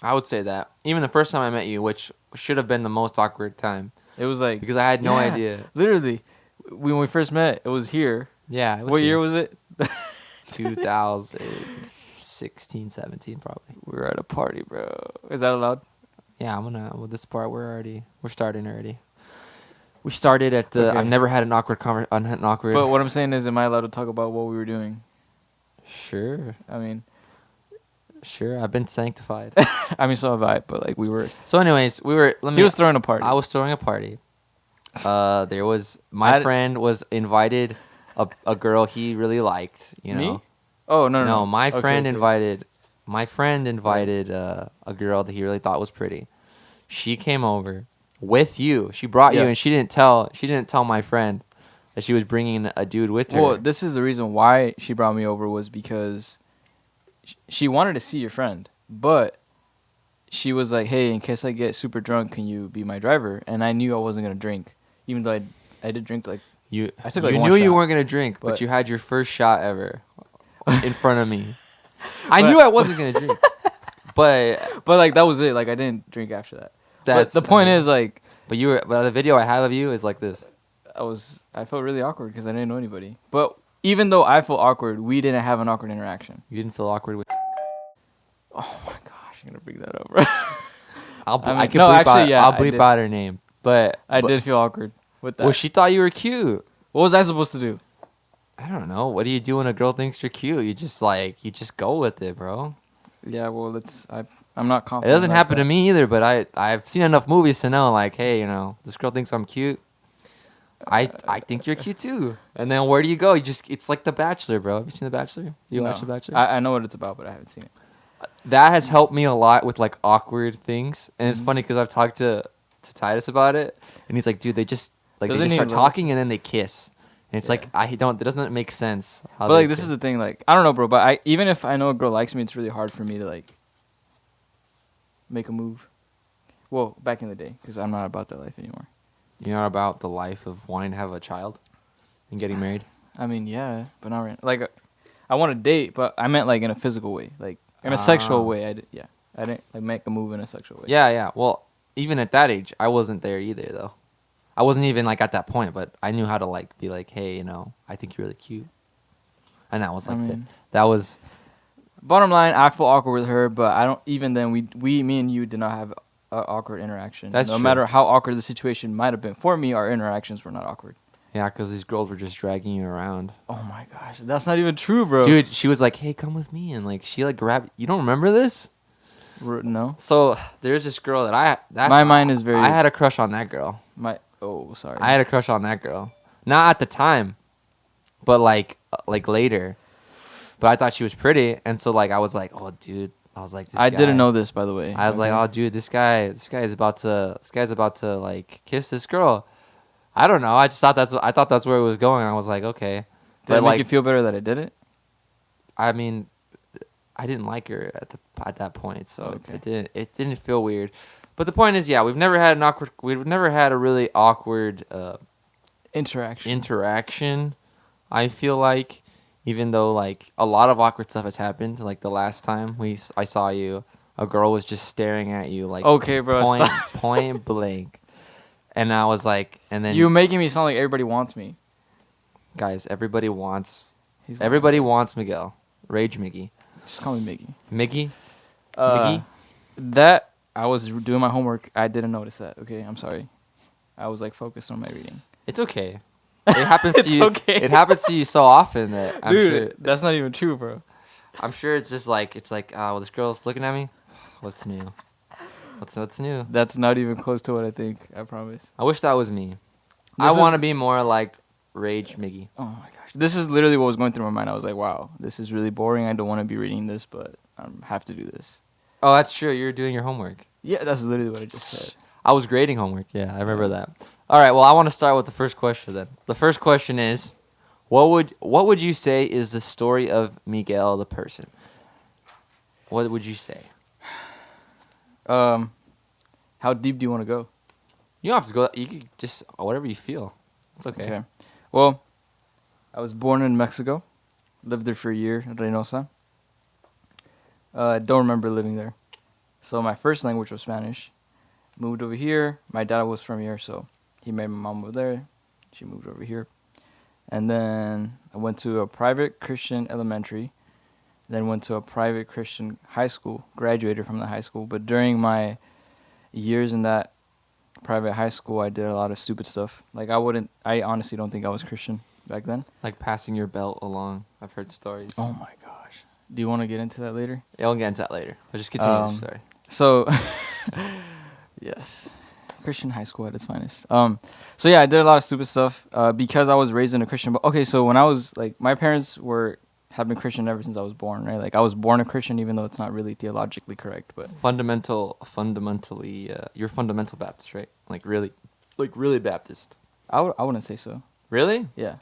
I would say that. Even the first time I met you, which should have been the most awkward time. It was like because I had no idea. Literally, when we first met, it was here. Yeah. It was What here. year was it? 2016, 17 probably. We were at a party, bro. Is that allowed? Yeah, well, this part we're starting already. We started at the. Okay. I've never had an awkward But what I'm saying is, am I allowed to talk about what we were doing? Sure. I mean, Sure. I've been sanctified. I mean, so have I. But like, we were. So, anyways, He was throwing a party. I was throwing a party. There was my friend was invited a girl he really liked. You know. Me? Oh no. My friend invited. My friend invited a girl that he really thought was pretty. She came over with you. She brought you, and she didn't tell my friend that she was bringing a dude with her. Well, this is the reason why she brought me over was because she wanted to see your friend, but she was like, "Hey, in case I get super drunk, can you be my driver?" And I knew I wasn't gonna drink, even though I did drink like you. I took like you one knew shot, you weren't gonna drink, but you had your first shot ever in front of me. I knew I wasn't gonna drink, but like that was it. Like I didn't drink after that. But the point is like. But the video I have of you is like this. I felt really awkward because I didn't know anybody. But even though I felt awkward, we didn't have an awkward interaction. You didn't feel awkward with. Oh my gosh, I'm gonna bring that up, bro. I'll bleep out her name, but I did feel awkward with that. Well, she thought you were cute. What was I supposed to do? I don't know. What do you do when a girl thinks you're cute? You just go with it, bro. Yeah, well, I'm not confident. It doesn't happen to me either, but I've seen enough movies to know, like, hey, this girl thinks I'm cute. I think you're cute too. And then where do you go? It's like The Bachelor, bro. Have you seen The Bachelor? You watch The Bachelor? I know what it's about, but I haven't seen it. That has helped me a lot with like awkward things, and it's funny because I've talked to Titus about it, and he's like, dude, they just start talking and then they kiss, and it's like it doesn't make sense. But like this is the thing, like I don't know, bro, but even if I know a girl likes me, it's really hard for me to like make a move. Well, back in the day, because I'm not about that life anymore. You're not about the life of wanting to have a child and getting married? I mean, yeah, but not right. Like, I want to date, but I meant like in a physical way, like in a sexual way. I didn't like make a move in a sexual way. Yeah. Well, even at that age, I wasn't there either, though. I wasn't even like at that point, but I knew how to like be like, hey, I think you're really cute, and that was like that was. Bottom line, I feel awkward with her, but I don't. Even then, me and you did not have an awkward interaction. That's no true. matter how awkward the situation might have been for me, our interactions were not awkward. Yeah, because these girls were just dragging you around. Oh my gosh, that's not even true, bro. Dude, she was like, "Hey, come with me," and like she like grabbed. You don't remember this? No. So there's this girl that my mind is very. I had a crush on that girl. Sorry. I had a crush on that girl. Not at the time, but like later. But I thought she was pretty, and so like I was like, "Oh, dude." I was like, I didn't know this, by the way. I was like, "Oh, dude, this guy's about to like kiss this girl." I don't know. I thought that's where it was going. I was like, okay. Did it make you feel better that I did it? I mean, I didn't like her at that point, so it didn't feel weird. But the point is, we've never had a really awkward interaction. I feel like, even though like a lot of awkward stuff has happened, like the last time I saw you, a girl was just staring at you like point blank. And I was like, and then you're making me sound like everybody wants me. Guys, everybody wants Miguel. Rage Miggy. Just call me Miggy. Miggy? Miggy? That I was doing my homework. I didn't notice that. Okay, I'm sorry. I was like focused on my reading. It's okay. It happens to you. Okay. It happens to you so often that I'm sure. That's not even true, bro. I'm sure it's just like well, this girl's looking at me. What's new? What's new? That's not even close to what I think. I promise. I wish that was me. I want to be more like Rage Miggy. Oh my gosh, this is literally what was going through my mind. I was like, wow, this is really boring. I don't want to be reading this, but I have to do this. Oh, that's true. You're doing your homework. Yeah, that's literally what I just said. I was grading homework. Yeah, I remember that. All right. Well, I want to start with the first question then. The first question is, what would you say is the story of Miguel the person? What would you say? How deep do you want to go? You don't have to go. You can just whatever you feel. It's okay. Well, I was born in Mexico. Lived there for a year in Reynosa. Don't remember living there. So my first language was Spanish. Moved over here. My dad was from here, so he married my mom over there. She moved over here. And then I went to a private Christian elementary. Then went to a private Christian high school. Graduated from the high school. But during my years in that private high school, I did a lot of stupid stuff. Like I honestly don't think I was Christian back then. Like passing your belt along. I've heard stories. Oh my gosh. Do you want to get into that later? Yeah, we'll get into that later. I'll just continue the story. So, yes, Christian high school at its finest. So yeah, I did a lot of stupid stuff because I was raised in a Christian. But okay, so when I was like, my parents have been Christian ever since I was born, right? Like I was born a Christian, even though it's not really theologically correct. But fundamentally, you're fundamental Baptist, right? Like really Baptist. I wouldn't say so. Really? Yeah.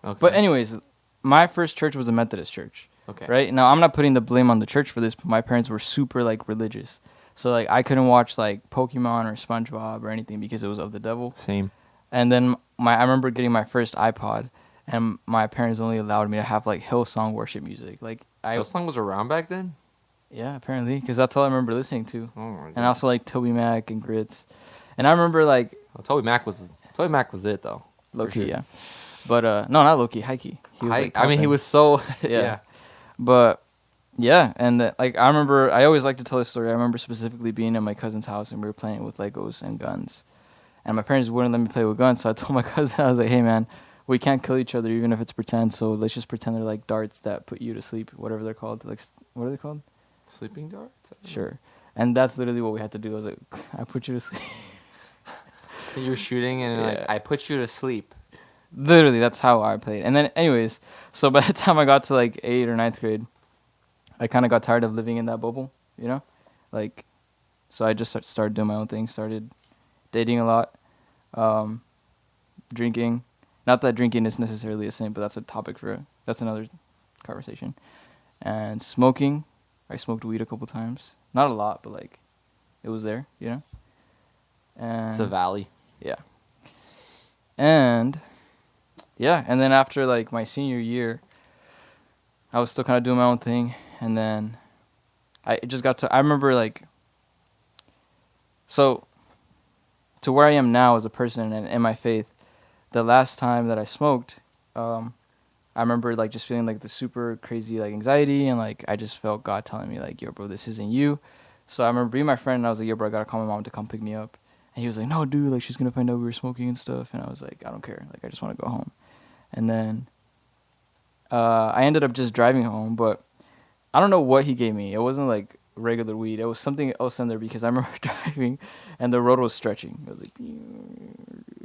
Okay. But anyways, my first church was a Methodist church. Okay. Right? Now, I'm not putting the blame on the church for this, but my parents were super, like, religious. So, like, I couldn't watch, like, Pokemon or SpongeBob or anything because it was of the devil. Same. And then I remember getting my first iPod, and my parents only allowed me to have, like, Hillsong worship music. Like, Hillsong was around back then? Yeah, apparently, because that's all I remember listening to. Oh, my God. And also, like, Toby Mac and Grits. And I remember, like... Well, Toby Mac was it, though. Low-key, sure. yeah. But, no, not low-key, high-key. He was so... yeah. But... Yeah, and like I remember, I always like to tell this story. I remember specifically being in my cousin's house and we were playing with Legos and guns, and my parents wouldn't let me play with guns. So I told my cousin, I was like, "Hey, man, we can't kill each other even if it's pretend. So let's just pretend they're like darts that put you to sleep, whatever they're called. Like, what are they called? Sleeping darts. Sure." And that's literally what we had to do. I was like, "I put you to sleep." You're shooting and like, I put you to sleep. Literally, that's how I played. And then, anyways, so by the time I got to like 8th or 9th grade. I kind of got tired of living in that bubble, you know? Like, so I just started doing my own thing, started dating a lot, drinking. Not that drinking is necessarily a sin, but that's another conversation. And smoking. I smoked weed a couple times. Not a lot, but, like, it was there, you know? And it's a valley. Yeah. And, yeah, and then after, like, my senior year, I was still kind of doing my own thing. And then I remember, like, so to where I am now as a person and in my faith, the last time that I smoked, I remember, like, just feeling, like, the super crazy, like, anxiety. And, like, I just felt God telling me, like, yo, bro, this isn't you. So I remember being my friend and I was like, yo, bro, I got to call my mom to come pick me up. And he was like, no, dude, like, she's going to find out we were smoking and stuff. And I was like, I don't care. Like, I just want to go home. And then I ended up just driving home, but I don't know what he gave me. It wasn't like regular weed. It was something else in there because I remember driving and the road was stretching. It was like,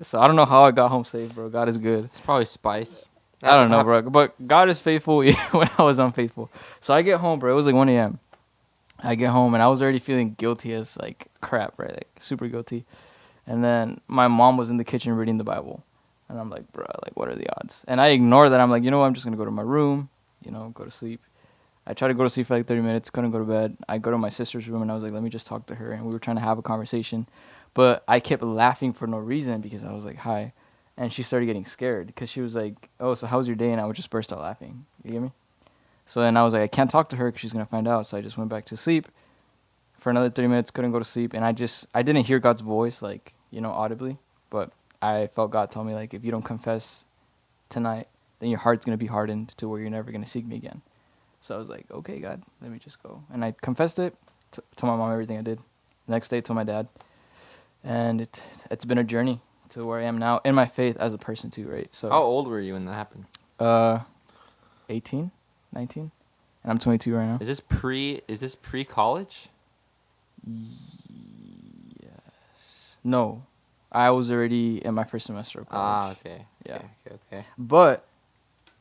so I don't know how I got home safe, bro. God is good. It's probably spice. I don't know, bro. But God is faithful even when I was unfaithful. So I get home, bro. It was like 1 a.m. I get home and I was already feeling guilty as like crap, right? Like super guilty. And then my mom was in the kitchen reading the Bible. And I'm like, bro, like what are the odds? And I ignore that. I'm like, you know what? I'm just going to go to my room, go to sleep. I tried to go to sleep for like 30 minutes, couldn't go to bed. I go to my sister's room and I was like, let me just talk to her. And we were trying to have a conversation. But I kept laughing for no reason because I was like, hi. And she started getting scared because she was like, oh, so how's your day? And I would just burst out laughing. You get me? So then I was like, I can't talk to her because she's going to find out. So I just went back to sleep for another 30 minutes, couldn't go to sleep. And I didn't hear God's voice, like, audibly. But I felt God tell me, like, if you don't confess tonight, then your heart's going to be hardened to where you're never going to seek me again. So I was like, okay, God, let me just go. And I confessed it, told my mom everything I did. The next day, told my dad. And it's been a journey to where I am now in my faith as a person too, right? So how old were you when that happened? 18, 19. And I'm 22 right now. Is this pre-college? Yes. No. I was already in my first semester of college. Okay. Yeah. Okay. But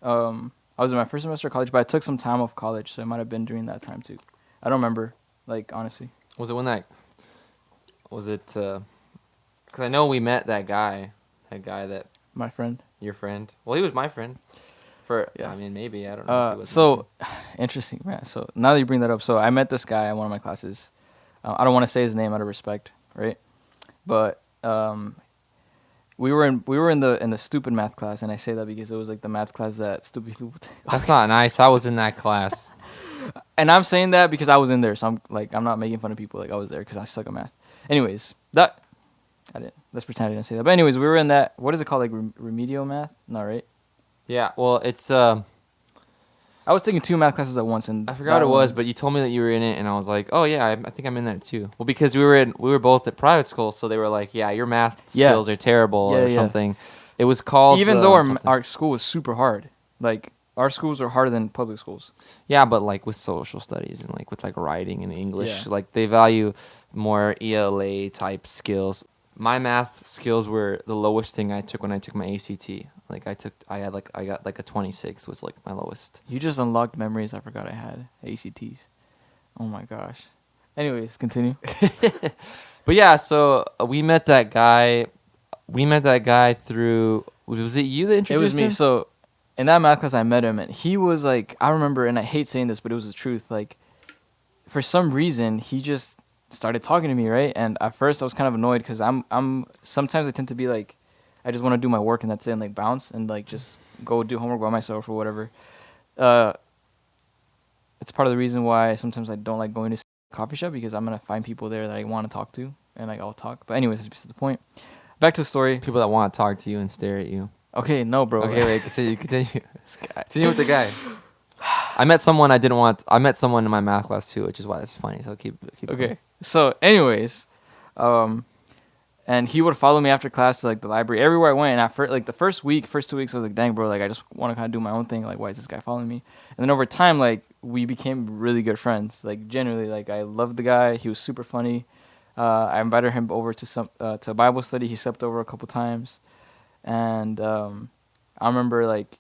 I was in my first semester of college, but I took some time off college, so it might have been during that time too. I don't remember, like, honestly. Was it because I know we met that guy that... My friend. Your friend. Well, he was my friend. Yeah. I mean, maybe, I don't know if he was. So, interesting, man. So, now that you bring that up, so I met this guy in one of my classes. I don't want to say his name out of respect, right? But, we were in the stupid math class, and I say that because it was like the math class that stupid people take. That's not nice. I was in that class. And I'm saying that because I was in there, so I'm not making fun of people. Like I was there because I suck at math. Anyways, I didn't. Let's pretend I didn't say that. But anyways, we were in that. What is it called? Like remedial math? No, right? Yeah. Well, it's I was taking 2 math classes at once, and I forgot what it was, but you told me that you were in it, and I was like, oh yeah, I think I'm in that too. Well, because we were both at private school, so they were like, yeah, your math skills are terrible or something. It was called even though our school was super hard. Like our schools are harder than public schools. Yeah, but like with social studies and like with like writing and English, like they value more ELA type skills. My math skills were the lowest thing I took when I took my ACT. Like I got like a 26 was like my lowest. You just unlocked memories I forgot I had. ACTs. Oh my gosh. Anyways, continue. But yeah, so we met that guy. We met that guy through. Was it you that introduced him? It was me. So in that math class, I met him, and he was like, I remember, and I hate saying this, but it was the truth. Like, for some reason, he just started talking to me, right? And at first, I was kind of annoyed because sometimes I tend to be like, I just want to do my work and that's it, and like bounce and like just go do homework by myself or whatever. It's part of the reason why sometimes I don't like going to a coffee shop because I'm gonna find people there that I want to talk to, and like I'll talk. But anyways, that's beside the point. Back to the story. People that want to talk to you and stare at you. Okay, no, bro. Okay, wait, continue. Continue with the guy. I met someone in my math class too, which is why it's funny. So keep Okay. Going. So, anyways, and he would follow me after class to like the library everywhere I went. And like the first 2 weeks, I was like, dang, bro, like I just want to kind of do my own thing. Like, why is this guy following me? And then over time, like we became really good friends. Like genuinely, like I loved the guy. He was super funny. I invited him over to a Bible study. He slept over a couple times, and I remember like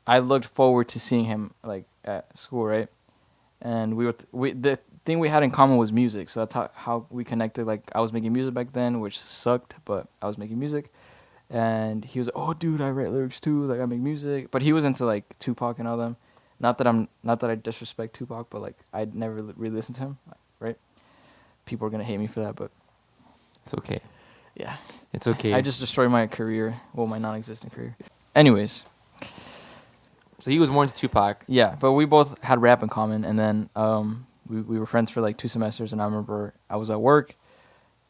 I looked forward to seeing him like at school, right? And the thing we had in common was music, so that's how we connected. Like I was making music back then, which sucked, but I was making music, and he was like, "Oh, dude, I write lyrics too. Like I make music." But he was into like Tupac and all them. Not that I disrespect Tupac, but like I never really listened to him, right? People are gonna hate me for that, but it's okay. Yeah, it's okay. I just destroyed my career, well, my non-existent career. Anyways. So he was more into Tupac. Yeah, but we both had rap in common, and then we were friends for like 2 semesters, and I remember I was at work,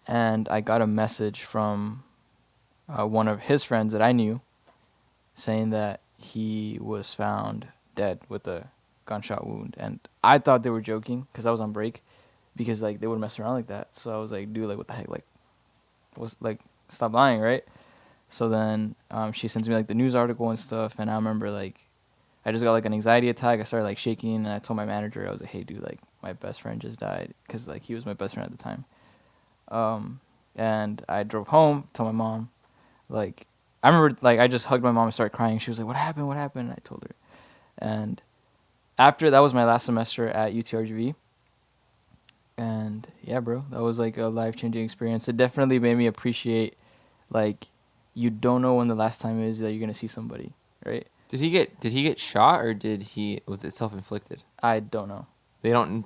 and I got a message from one of his friends that I knew saying that he was found dead with a gunshot wound, and I thought they were joking because I was on break, because like they would mess around like that. So I was like, dude, like what the heck, stop lying, right? So then she sends me like the news article and stuff, and I remember like I just got like an anxiety attack. I started like shaking, and I told my manager, I was like, hey dude, like my best friend just died, because like he was my best friend at the time. And I drove home, told my mom, like I remember like I just hugged my mom and started crying. She was like, what happened? And I told her. And after that was my last semester at UTRGV. And yeah, bro, that was like a life-changing experience. It definitely made me appreciate, like, you don't know when the last time is that you're gonna see somebody, right? Did he get shot, or was it self-inflicted? I don't know.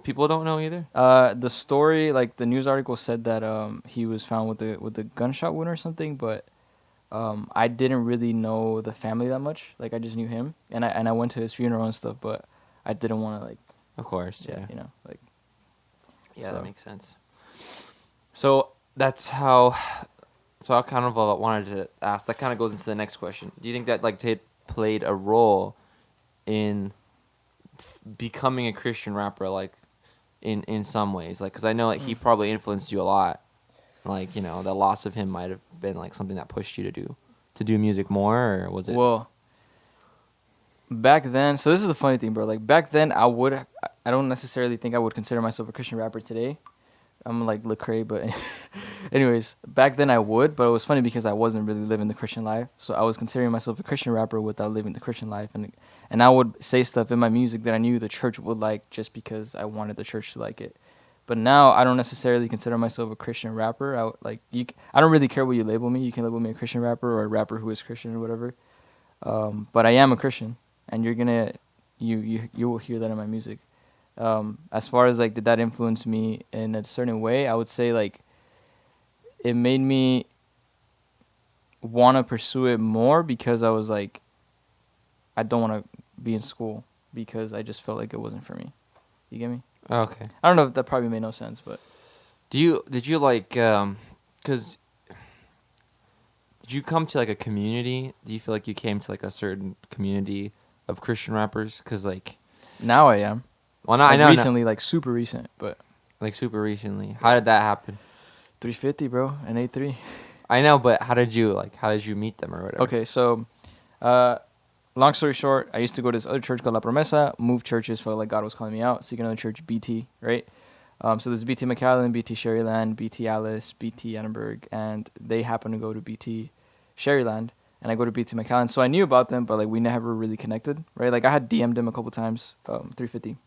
People don't know either? The story, like the news article said that he was found with a gunshot wound or something, but I didn't really know the family that much. Like I just knew him, and I went to his funeral and stuff, but I didn't want to like. Of course, yeah. You know, like. Yeah, that makes sense. So that's how. So I kind of wanted to ask. That kind of goes into the next question. Do you think that like played a role in becoming a Christian rapper, like in some ways? Like, because I know like he probably influenced you a lot. Like, you know, the loss of him might have been like something that pushed you to do music more, or was it? Well, back then, so this is the funny thing, bro. Like back then, I don't necessarily think I would consider myself a Christian rapper today. I'm like Lecrae, but anyways, back then I would, but it was funny because I wasn't really living the Christian life. So I was considering myself a Christian rapper without living the Christian life, and I would say stuff in my music that I knew the church would like just because I wanted the church to like it. But now I don't necessarily consider myself a Christian rapper. I don't really care what you label me. You can label me a Christian rapper or a rapper who is Christian or whatever. But I am a Christian, and you will hear that in my music. As far as like, did that influence me in a certain way? I would say like, it made me want to pursue it more because I was like, I don't want to be in school. because I just felt like it wasn't for me. You get me? Okay. I don't know if that probably made no sense, but Did you like cuz did you come to like a community? Do you feel like you came to like a certain community of Christian rappers cuz like now I am. well, no, Like I know recently, like super recent, but like super recently. How did that happen? 350, bro, and 83. I know, but how did you meet them or whatever? Okay, so long story short, I used to go to this other church called La Promesa, moved churches, felt like God was calling me out, seek another church, BT, right? So there's BT McAllen, BT Sherryland, BT Alice, BT Annenberg, and they happen to go to BT Sherryland, and I go to BT McAllen. So I knew about them, but like we never really connected, right? Like I had DM'd him a couple times, 350.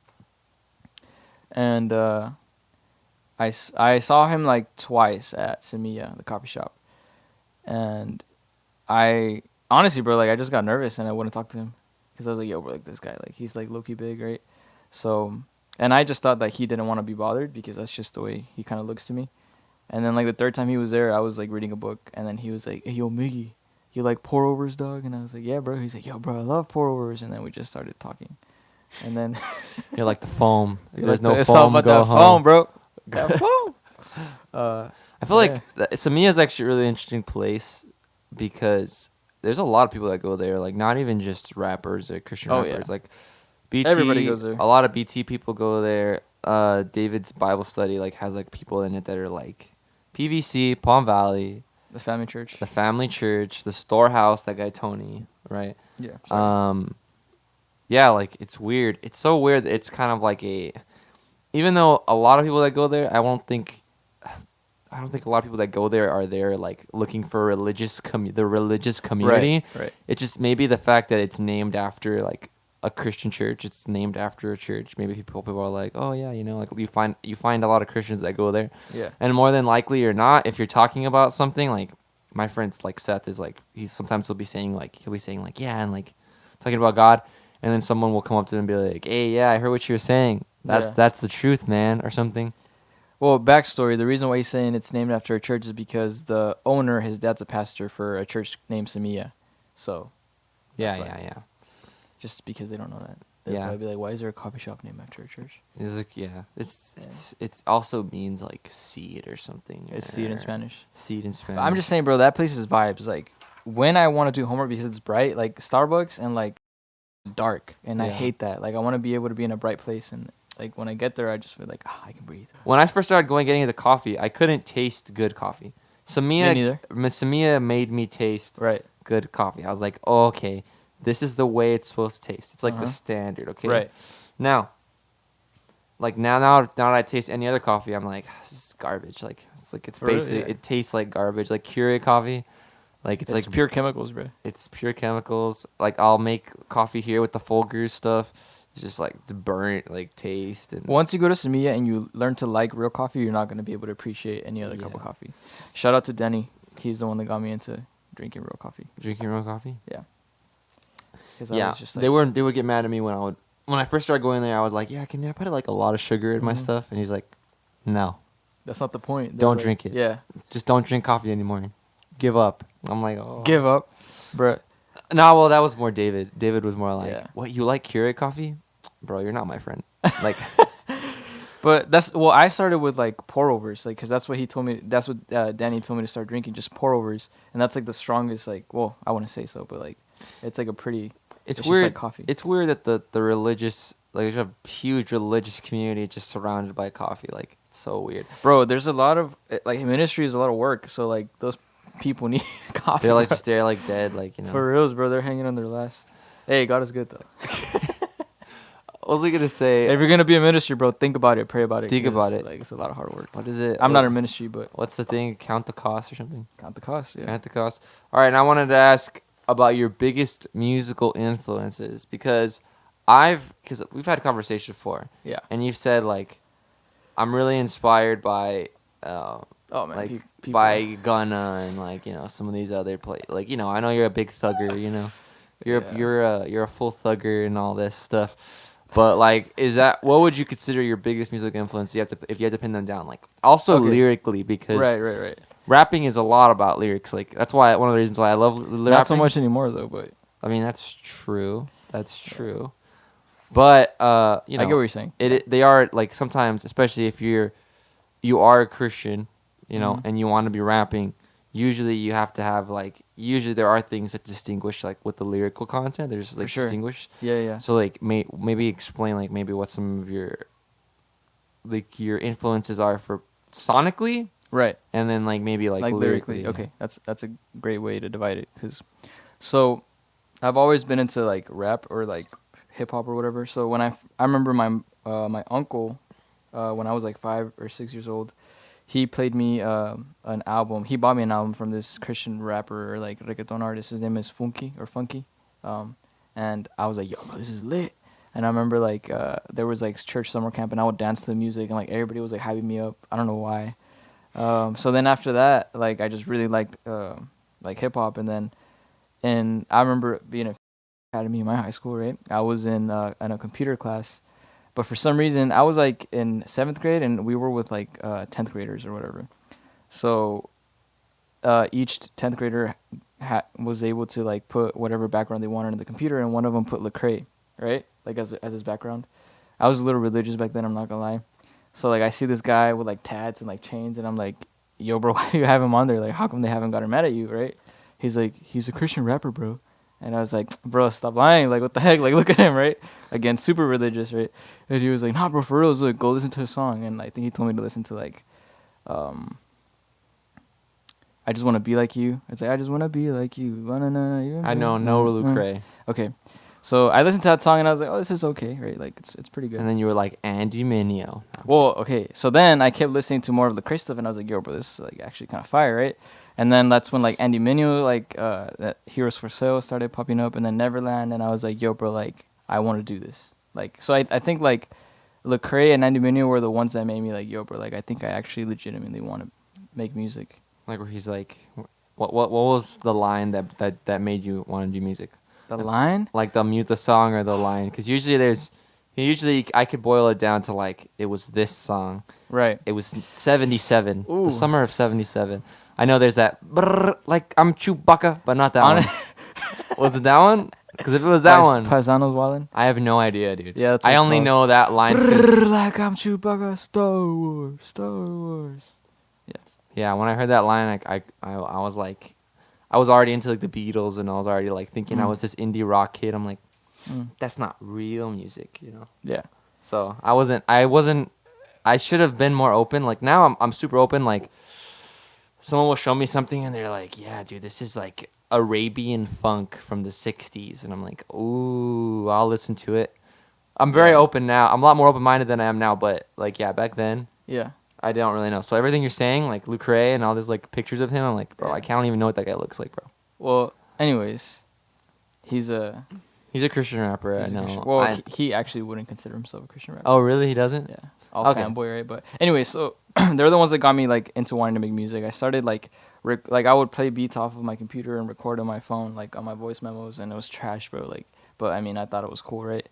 And I saw him like twice at Semilla, the coffee shop. And I honestly, bro, like I just got nervous and I wouldn't talk to him because I was like, yo, bro, like this guy, like he's like low-key big, right? So, and I just thought that he didn't want to be bothered because that's just the way he kind of looks to me. And then like the third time he was there, I was like reading a book and then he was like, hey, yo, Miggy, you like pour-overs, dog? And I was like, yeah, bro. He's like, yo, bro, I love pour-overs. And then we just started talking. And then You're like the foam. If there's like no it's all foam, about go that home. phone, bro. That phone. I feel like Samia is actually a really interesting place because there's a lot of people that go there, like not even just rappers or Christian rappers. Yeah. Like BT, Everybody goes there. A lot of BT people go there. David's Bible study like has like people in it that are like PVC, Palm Valley, The family church. the Family Church, the Storehouse, that guy Tony, right? Yeah. Sorry. Yeah, like it's weird. It's so weird. It's kind of like even though a lot of people that go there, I don't think a lot of people that go there are there like looking for the religious community. Right. It's just maybe the fact that it's named after like a Christian church. It's named after a church. Maybe people are like, oh yeah, like you find a lot of Christians that go there. Yeah. And more than likely or not, if you're talking about something like my friends like Seth is like he'll be saying like yeah, and like talking about God, and then someone will come up to him and be like, hey, yeah, I heard what you were saying. That's the truth, man, or something. Well, backstory, the reason why he's saying it's named after a church is because the owner, his dad's a pastor for a church named Semilla. So, Yeah. just because they don't know that. They'll probably be like, why is there a coffee shop named after a church? It's like, yeah. It's also means like seed or something. It's seed in Spanish. Seed in Spanish. But I'm just saying, bro, that place is vibes. Like, when I want to do homework because it's bright, like Starbucks and like it's dark. And I hate that. Like, I want to be able to be in a bright place and like when I get there, I just feel like I can breathe. When I first started getting into coffee, I couldn't taste good coffee. Samia made me taste good coffee. I was like, oh, okay, this is the way it's supposed to taste. It's like the standard, okay? Right. Now that I taste any other coffee, I'm like, this is garbage. Like it's basically it tastes like garbage. Like Keurig coffee, like it's like pure chemicals, bro. It's pure chemicals. Like I'll make coffee here with the Folgers stuff. It's just like the burnt like taste. And once you go to Semilla and you learn to like real coffee, you're not gonna be able to appreciate any other cup of coffee. Shout out to Denny. He's the one that got me into drinking real coffee. Drinking real coffee? Yeah. Yeah. Was just like, they would get mad at me when I first started going there. I was like, yeah, can I put like a lot of sugar in my stuff? And he's like, no. That's not the point. Don't drink it. Yeah. Just don't drink coffee anymore. Give up. I'm like, oh. Give up, bruh. No, well, that was more David. David was more like, what, you like Keurig coffee? Bro, you're not my friend. Like, but I started with like pour-overs, like, cause that's what he told me. That's what Danny told me to start drinking, just pour-overs, and that's like the strongest. Like, well, I wouldn't say so, but like, it's like a pretty. It's weird. Just like coffee. It's weird that the religious, like, there's a huge religious community just surrounded by coffee. Like, it's so weird. Bro, there's a lot of like ministry is a lot of work, so like those people need coffee. They're like just like dead, like For reals, bro. They're hanging on their last. Hey, God is good though. What was I gonna say? If you're gonna be a ministry, bro, think about it, pray about it. Think about it. Like it's a lot of hard work. What is it? I'm not a ministry, but what's the thing? Count the cost or something? Count the cost. Yeah. Count the cost. All right, and I wanted to ask about your biggest musical influences because we've had conversations before. Yeah. And you've said like, I'm really inspired by. By Gunna and like some of these other like I know you're a big thugger, you're a full thugger and all this stuff, but like what would you consider your biggest musical influence if you had to pin them down, like also lyrically, because right rapping is a lot about lyrics, like that's why one of the reasons why I love rapping. Not so much anymore though, but I mean that's true. But you I get know, what you're saying. they are like sometimes, especially if you are a Christian, you know, Mhm. and you want to be rapping. Usually, you have to have like. Usually, there are things that distinguish like with the lyrical content. There's like For sure. distinguish. Yeah, yeah. So like maybe explain like maybe what some of your influences are for sonically, Right. and then like maybe like lyrically. Okay, that's a great way to divide it. So I've always been into like rap or like hip hop or whatever. So when I remember my uncle, when I was like 5 or 6 years old, he played me an album. He bought me an album from this Christian rapper or like reggaeton artist. His name is Funky, and I was like, yo, bro, this is lit. And I remember like there was like church summer camp, and I would dance to the music, and like everybody was like hyping me up. I don't know why. So then after that, like I just really liked like hip hop, and I remember being in academy in my high school, right? I was in a computer class, but for some reason I was like in 7th grade, and we were with like 10th graders or whatever. So each 10th grader was able to like put whatever background they wanted in the computer, and one of them put Lecrae, right? Like as his background. I was a little religious back then, I'm not gonna lie. So like I see this guy with like tats and like chains, and I'm like, yo, bro, why do you have him on there? Like, how come they haven't gotten mad at you, right? He's like, he's a Christian rapper, bro. And I was like, bro, stop lying. Like, what the heck? Like, look at him, right? Again, super religious, right? And he was like, nah, bro, for real. Look, go listen to a song. And I think he told me to listen to like, I Just Want to Be Like You. It's like, I just want to be like you. I know no Lecrae. Okay. So I listened to that song, and I was like, oh, this is okay, right? Like, it's pretty good. And then you were like Andy Mineo. Well, okay. So then I kept listening to more of the Chris stuff, and I was like, yo, bro, this is like actually kind of fire, right? And then that's when like Andy Mineo, like that Heroes for Sale started popping up, and then Neverland, and I was like, yo, bro, like I want to do this. Like, so I think like Lecrae and Andy Mineo were the ones that made me like, yo, bro, like I think I actually legitimately want to make music. Like where he's like, what was the line that made you want to do music? The line? Like the song or the line? Because usually I could boil it down to like it was this song. Right. It was 77. Ooh. The summer of 77. I know there's that like I'm Chewbacca, but not that one. Was it that one? Because if it was that one, Paisanos Wallin. I have no idea, dude. Yeah, that's I only know that line. Like I'm Chewbacca, Star Wars. Yeah, when I heard that line, I was like, I was already into like the Beatles, and I was already like thinking I was this indie rock kid. I'm like, that's not real music, you know? Yeah. So I should have been more open. Like now I'm super open. Like someone will show me something and they're like, yeah, dude, this is like Arabian funk from the 60s. And I'm like, ooh, I'll listen to it. I'm very open now. I'm a lot more open-minded than I am now. But like, yeah, back then. Yeah. I don't really know. So everything you're saying, like Lecrae and all these like pictures of him, I'm like, bro, I can't even know what that guy looks like, bro. Well, anyways, he's a Christian rapper. I know. Well, he actually wouldn't consider himself a Christian rapper. Oh, really? He doesn't? Yeah. All fanboy, right? But anyway, so they're the ones that got me like into wanting to make music. I started like I would play beats off of my computer and record on my phone, like on my voice memos, and it was trash, bro. Like, but I mean, I thought it was cool, right?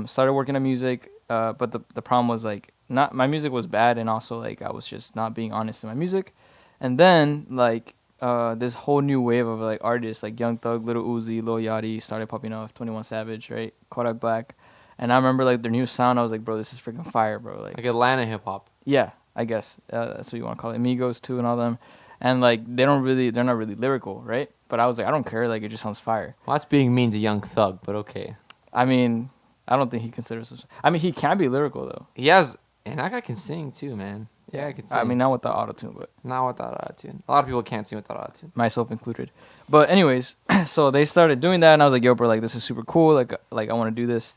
Started working on music, but the problem was like not my music was bad, and also like I was just not being honest in my music. And then like this whole new wave of like artists like Young Thug, Lil Uzi, Lil Yachty started popping off, 21 Savage, right? Kodak Black. And I remember like their new sound, I was like, bro, this is freaking fire, bro. Like Atlanta hip hop. Yeah, I guess that's what you want to call it. Migos too, and all them. And like they're not really lyrical, right? But I was like, I don't care, like it just sounds fire. Well, that's being mean to Young Thug, but okay. I mean, I don't think he considers himself. I mean, he can be lyrical though. He has, and that guy can sing too, man. Yeah, I can sing. I mean, not with the auto-tune, but not without auto-tune. A lot of people can't sing without auto-tune, myself included. But anyways, so they started doing that, and I was like, yo, bro, like this is super cool. Like I want to do this,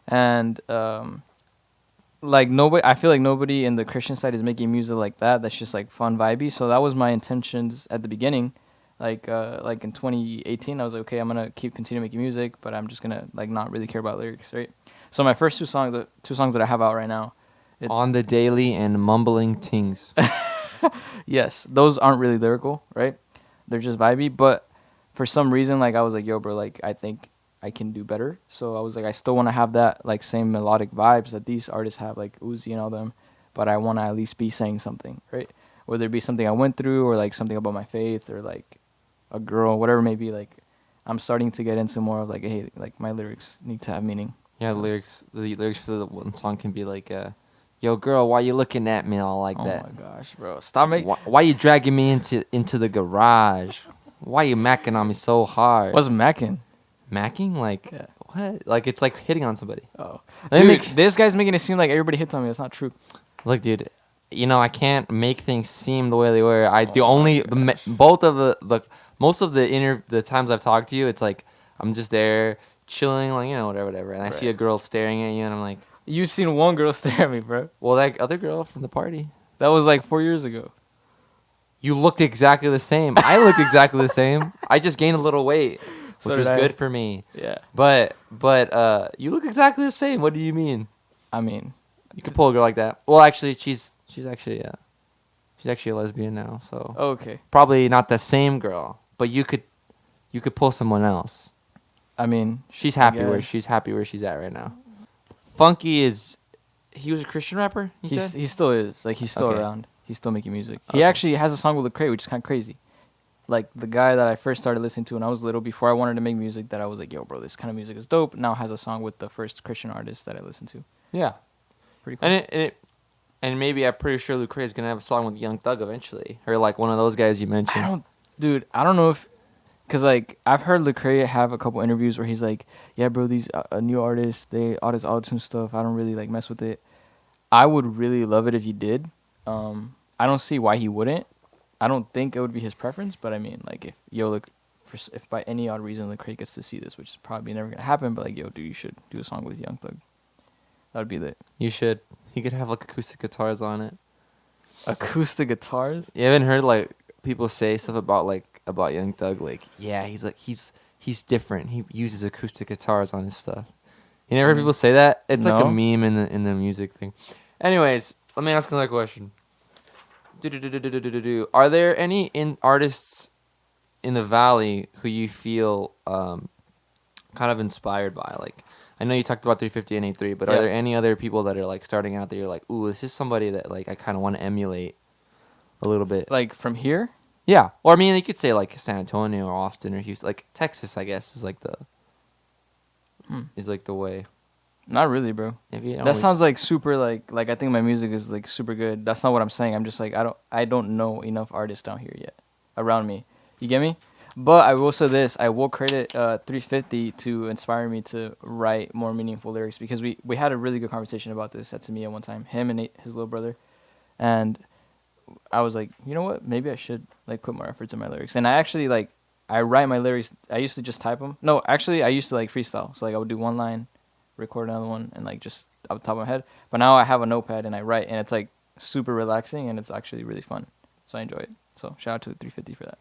and like nobody, I feel like nobody in the Christian side is making music like that. That's just like fun, vibey. So that was my intentions at the beginning. Like in 2018, I was like, okay, I'm gonna continue making music, but I'm just gonna like not really care about lyrics, right? So my first two songs that I have out right now, On the Daily and Mumbling Tings. Yes, those aren't really lyrical, right? They're just vibey. But for some reason, like I was like, yo, bro, like I think I can do better. So I was like, I still want to have that like same melodic vibes that these artists have, like Uzi and all them, but I want to at least be saying something, right? Whether it be something I went through or like something about my faith or like a girl, whatever it may be. Like I'm starting to get into more of like, hey, like my lyrics need to have meaning. Yeah, so. The lyrics for the one song can be like, "Yo, girl, why you looking at me all like that? Oh my gosh, bro, stop making. Why you dragging me into the garage? Why you macking on me so hard? What's macking? Macking? Like Yeah. what? Like it's like hitting on somebody. Oh, dude, this guy's making it seem like everybody hits on me. That's not true. Look, dude, you know I can't make things seem the way they were. Most of the times I've talked to you, it's like I'm just there chilling, like whatever. And I see a girl staring at you, and I'm like, you've seen one girl stare at me, bro. Well, that other girl from the party. That was like 4 years ago. You looked exactly the same. I looked exactly the same. I just gained a little weight, which was good for me. Yeah. But you look exactly the same. What do you mean? I mean, you could pull a girl like that. Well, actually, she's actually a lesbian now. So okay. Probably not the same girl, but you could pull someone else. I mean, she's happy where she's at right now. Funky he was a Christian rapper? He still is. Like, he's still around. He's still making music. He actually has a song with Lecrae, which is kind of crazy. Like, the guy that I first started listening to when I was little, before I wanted to make music, that I was like, yo, bro, this kind of music is dope, now has a song with the first Christian artist that I listened to. Yeah. Pretty cool. And maybe I'm pretty sure Lecrae is going to have a song with Young Thug eventually. Or, like, one of those guys you mentioned. I don't know if... Because, like, I've heard Lecrae have a couple interviews where he's like, yeah, bro, these new artists, all this auto-tune stuff, I don't really, like, mess with it. I would really love it if he did. I don't see why he wouldn't. I don't think it would be his preference, but I mean, like, if by any odd reason Lecrae gets to see this, which is probably never gonna happen, but like, yo, dude, you should do a song with Young Thug. That would be lit. You should. He could have like acoustic guitars on it. Acoustic guitars? You haven't heard like people say stuff about Young Thug, like, yeah, he's different. He uses acoustic guitars on his stuff. You never heard people say that? It's like a meme in the music thing. Anyways, let me ask another question. Are there any artists in the Valley who you feel kind of inspired by? Like, I know you talked about 350 and 83, but are there any other people that are like starting out that you're like, ooh, this is somebody that like I kind of want to emulate a little bit? Like from here? Yeah, or I mean, you could say like San Antonio or Austin or Houston, like Texas. I guess is like the way. Not really, bro. That sounds like super like I think my music is like super good. That's not what I'm saying. I'm just like I don't know enough artists down here yet around me. You get me? But I will say this: I will credit 350 to inspire me to write more meaningful lyrics, because we had a really good conversation about this at Tamiya one time, him and his little brother, and I was like, you know what? Maybe I should like put more efforts in my lyrics. And I actually I write my lyrics. I used to just type them. No, actually, I used to like freestyle. So like I would do one line, record another one, and like just off the top of my head. But now I have a notepad and I write, and it's like super relaxing, and it's actually really fun. So I enjoy it. So shout out to 350 for that.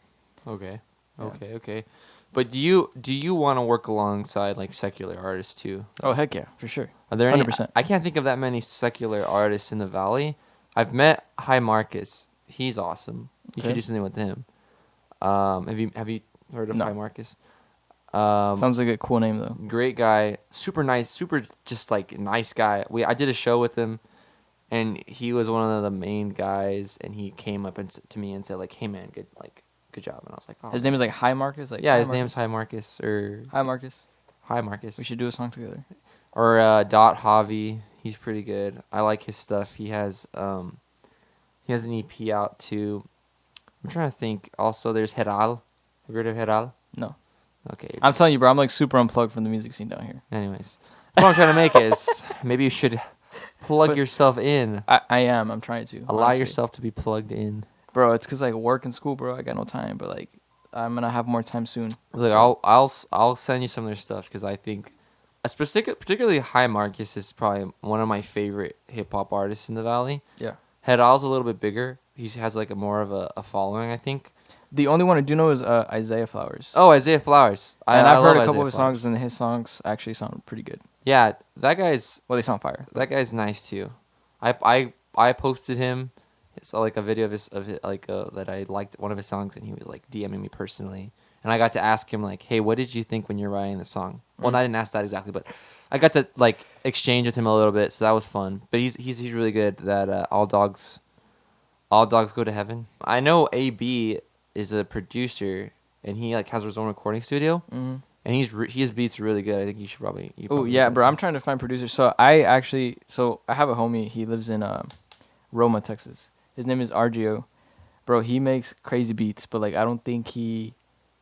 Okay. Yeah. Okay. But do you want to work alongside like secular artists too? Oh heck yeah, for sure. Are there any? 100%. I can't think of that many secular artists in the Valley. I've met Hi Marcus. He's awesome. You should do something with him. Have you heard of Hi Marcus? Sounds like a cool name though. Great guy, super nice, super just like nice guy. I did a show with him, and he was one of the main guys. And he came up to me and said like, "Hey man, good job." And I was like, "Oh." His name is like Hi Marcus. Like his name's Hi Marcus or Hi Marcus. Hi Marcus. We should do a song together. Or Dot Javi. He's pretty good. I like his stuff. He has an EP out too. I'm trying to think. Also, there's Heral. Have you heard of Heral? No. Okay. I'm telling you, bro. I'm like super unplugged from the music scene down here. Anyways, what I'm trying to make is maybe you should plug yourself in. I am. I'm trying to. Allow yourself to be plugged in. Bro, it's because like work and school, bro. I got no time, but like I'm gonna have more time soon. Look, I'll send you some of their stuff, because I think, particularly Hi Marcus is probably one of my favorite hip hop artists in the Valley. Yeah. Hedal's a little bit bigger. He has like more of a following, I think. The only one I do know is Isaiah Flowers. Oh, Isaiah Flowers. And I've heard a couple of his songs, and his songs actually sound pretty good. Yeah, that guy's... Well, they sound fire. That guy's nice, too. I posted him, like a video of his that I liked one of his songs, and he was like DMing me personally. And I got to ask him, like, hey, what did you think when you're writing the song? Well, I didn't ask that exactly, but I got to like exchange with him a little bit, so that was fun. But he's really good. That All Dogs Go to Heaven. I know AB is a producer, and he like has his own recording studio, and And his beats really good. I think you should probably. Oh yeah, bro. I'm trying to find producers. So I have a homie. He lives in Roma, Texas. His name is RGO. Bro, he makes crazy beats, but like I don't think he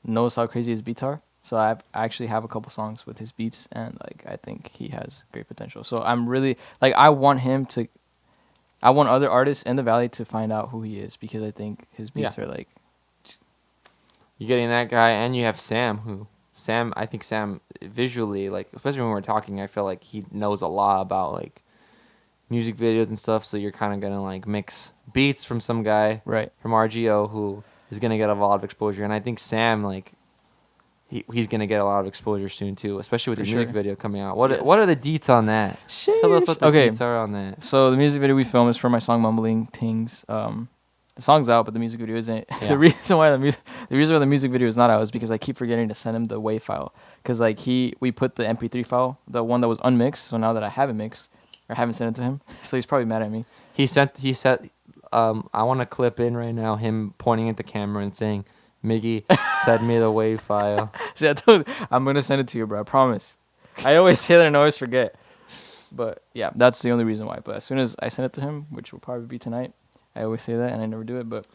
knows how crazy his beats are. So I actually have a couple songs with his beats, and like I think he has great potential. So I'm really like I want other artists in the Valley to find out who he is because I think his beats are like. You're getting that guy, and you have I think Sam visually, like especially when we're talking, I feel like he knows a lot about like music videos and stuff. So you're kind of gonna like mix beats from some guy, right, from RGO who is gonna get a lot of exposure, and I think Sam like he's gonna get a lot of exposure soon too, especially with the music video coming out. What are the deets on that? Sheesh. Tell us what the deets are on that. So the music video we filmed is for my song Mumbling Things. The song's out, but the music video isn't. Yeah. The reason why the music video is not out is because I keep forgetting to send him the WAV file. Because like we put the MP3 file, the one that was unmixed. So now that I have it mixed, I haven't sent it to him. So he's probably mad at me. He said, I want to clip in right now him pointing at the camera and saying, "Miggy, send me the WAV file." See, I'm gonna send it to you, bro. I promise. I always say that and I always forget. But yeah, that's the only reason why. But as soon as I send it to him, which will probably be tonight. I always say that, and I never do it. But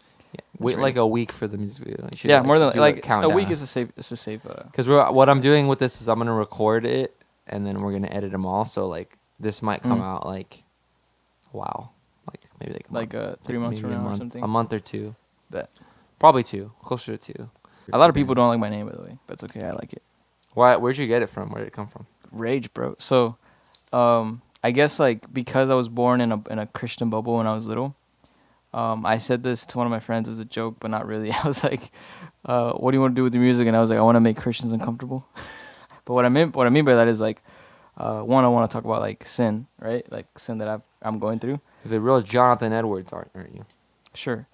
wait, like a week for the music video. Yeah, more than like a week is a safe. Because what I'm doing with this is I'm gonna record it, and then we're gonna edit them all. So like this might come out like, wow, like maybe like 3 months from now or something. A month or two. Bet. Probably two, closer to two. A lot of people don't like my name, by the way, but it's okay. I like it. Why? Where'd you get it from? Where did it come from? Rage, bro. So, I guess like because I was born in a Christian bubble when I was little. I said this to one of my friends as a joke, but not really. I was like, "What do you want to do with your music?" And I was like, "I want to make Christians uncomfortable." But what I mean by that is like, one, I want to talk about like sin, right? Like sin that I'm going through. The real Jonathan Edwards, aren't you? Sure.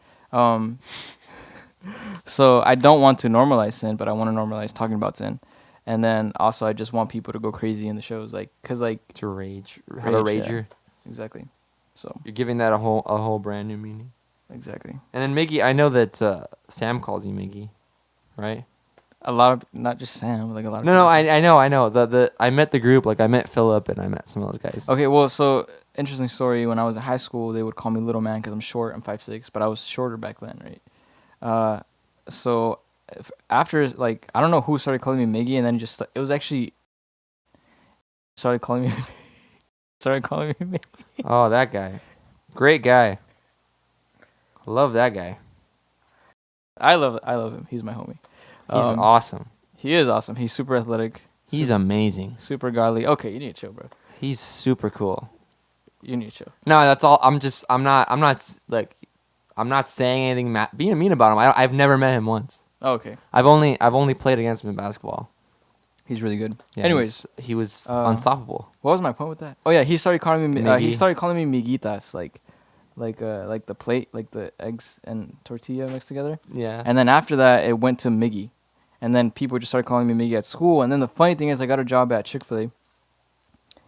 So I don't want to normalize sin, but I want to normalize talking about sin. And then also I just want people to go crazy in the shows, like, cause like to rage, have a rager. Yeah, exactly. So you're giving that a whole brand new meaning. Exactly. And then Miggy, I know that Sam calls you Miggy, right? A lot of, not just Sam, like a lot of. No, I know. I met the group, like I met Philip and I met some of those guys. Okay, well, so interesting story. When I was in high school, they would call me Little Man because I'm short. I'm 5'6", but I was shorter back then, right? So after like I don't know who started calling me Miggy, and then just it was actually started calling me Miggy. Oh, that guy, great guy. Love that guy. I love him. He's my homie. He's awesome. He is awesome. He's super athletic. He's amazing. Super godly. Okay, you need to chill, bro. He's super cool. You need to chill. No, that's all. I'm not saying anything being mean about him. I've never met him once. Oh, okay. I've only played against him in basketball. He's really good. Yeah, anyways, he was unstoppable. What was my point with that? Oh yeah, he started calling me miguitas, like the plate, like the eggs and tortilla mixed together. Yeah. And then after that, it went to Miggy, and then people just started calling me Miggy at school. And then the funny thing is, I got a job at Chick-fil-A,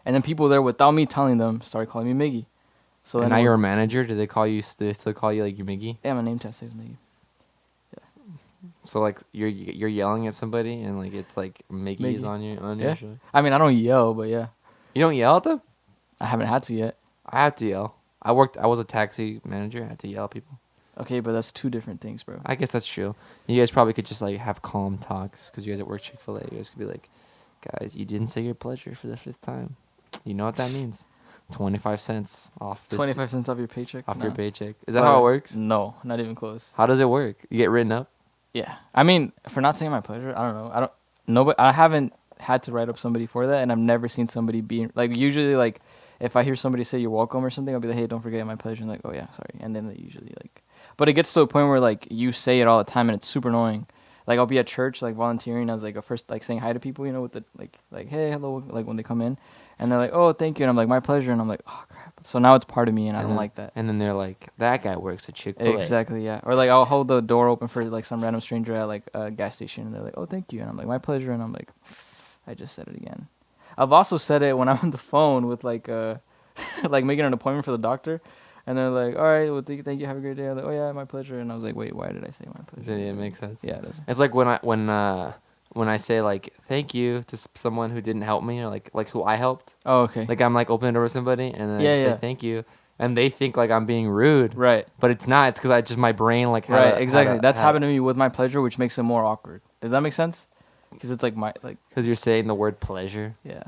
and then people there, without me telling them, started calling me Miggy. So now you're a manager. Do they call you? Do they still call you like you Miggy? Yeah, my name tag says Miggy. Yes. So like you're yelling at somebody and like it's like Miggy is on your show. I mean, I don't yell, but yeah. You don't yell at them? I haven't had to yet. I have to yell. I was a taxi manager. I had to yell at people. Okay, but that's two different things, bro. I guess that's true. You guys probably could just like have calm talks because you guys at work Chick-fil-A. You guys could be like, guys, you didn't say your pleasure for the 5th time. You know what that means? 25 cents off. 25 cents off your paycheck? Off your paycheck. Is that how it works? No, not even close. How does it work? You get written up? Yeah. I mean, for not saying my pleasure, I don't know. I haven't had to write up somebody for that, and I've never seen somebody being, like, usually, like, if I hear somebody say you're welcome or something, I'll be like, hey, don't forget my pleasure. And like, oh, yeah, sorry. And then they usually, like, but it gets to a point where, like, you say it all the time, and it's super annoying. Like, I'll be at church, like, volunteering as, like, a first, like, saying hi to people, you know, with the, like, hey, hello, like, when they come in. And they're like, oh, thank you. And I'm like, my pleasure. And I'm like, oh, crap. So now it's part of me, and I don't like that. And then they're like, that guy works at Chick-fil-A. Exactly, yeah. Or, like, I'll hold the door open for, like, some random stranger at, like, a gas station. And they're like, oh, thank you. And I'm like, my pleasure. And I'm like, I just said it again. I've also said it when I'm on the phone with, like, like, making an appointment for the doctor. And they're like, all right, well, thank you. Have a great day. I'm like, oh, yeah, my pleasure. And I was like, wait, why did I say my pleasure? It makes sense. Yeah, it does. It's like when when I say like thank you to someone who didn't help me or like who I helped. Oh, okay. Like I'm like opening the door with somebody and then I Yeah, just say yeah. thank you, and they think like I'm being rude. Right. But it's not. It's because I just my brain like Right. Exactly. That's happened to me with my pleasure, which makes it more awkward. Does that make sense? Because it's like my like. Because you're saying the word pleasure. Yeah.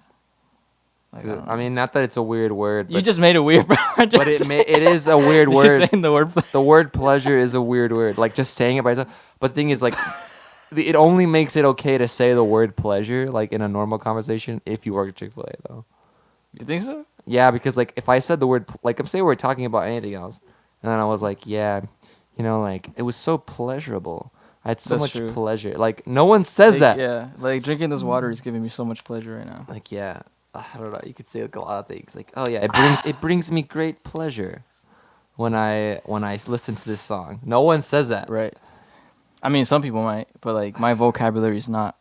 Like, I mean, not that it's a weird word. You just made it weird, bro. But it is a weird word. Just saying the word. The word pleasure is a weird word. Like just saying it by itself. But the thing is, like, it only makes it okay to say the word pleasure, like in a normal conversation, if you work at Chick-fil-A, though. You think so? Yeah, because like if I said the word, like, I'm saying we're talking about anything else, and then I was like, yeah, you know, like it was so pleasurable. I had so much pleasure. Like no one says that. Yeah, like drinking this water is giving me so much pleasure right now. Like yeah. I don't know. You could say like a lot of things. Like, oh yeah, it brings me great pleasure when I listen to this song. No one says that. Right. I mean, some people might, but like my vocabulary is not.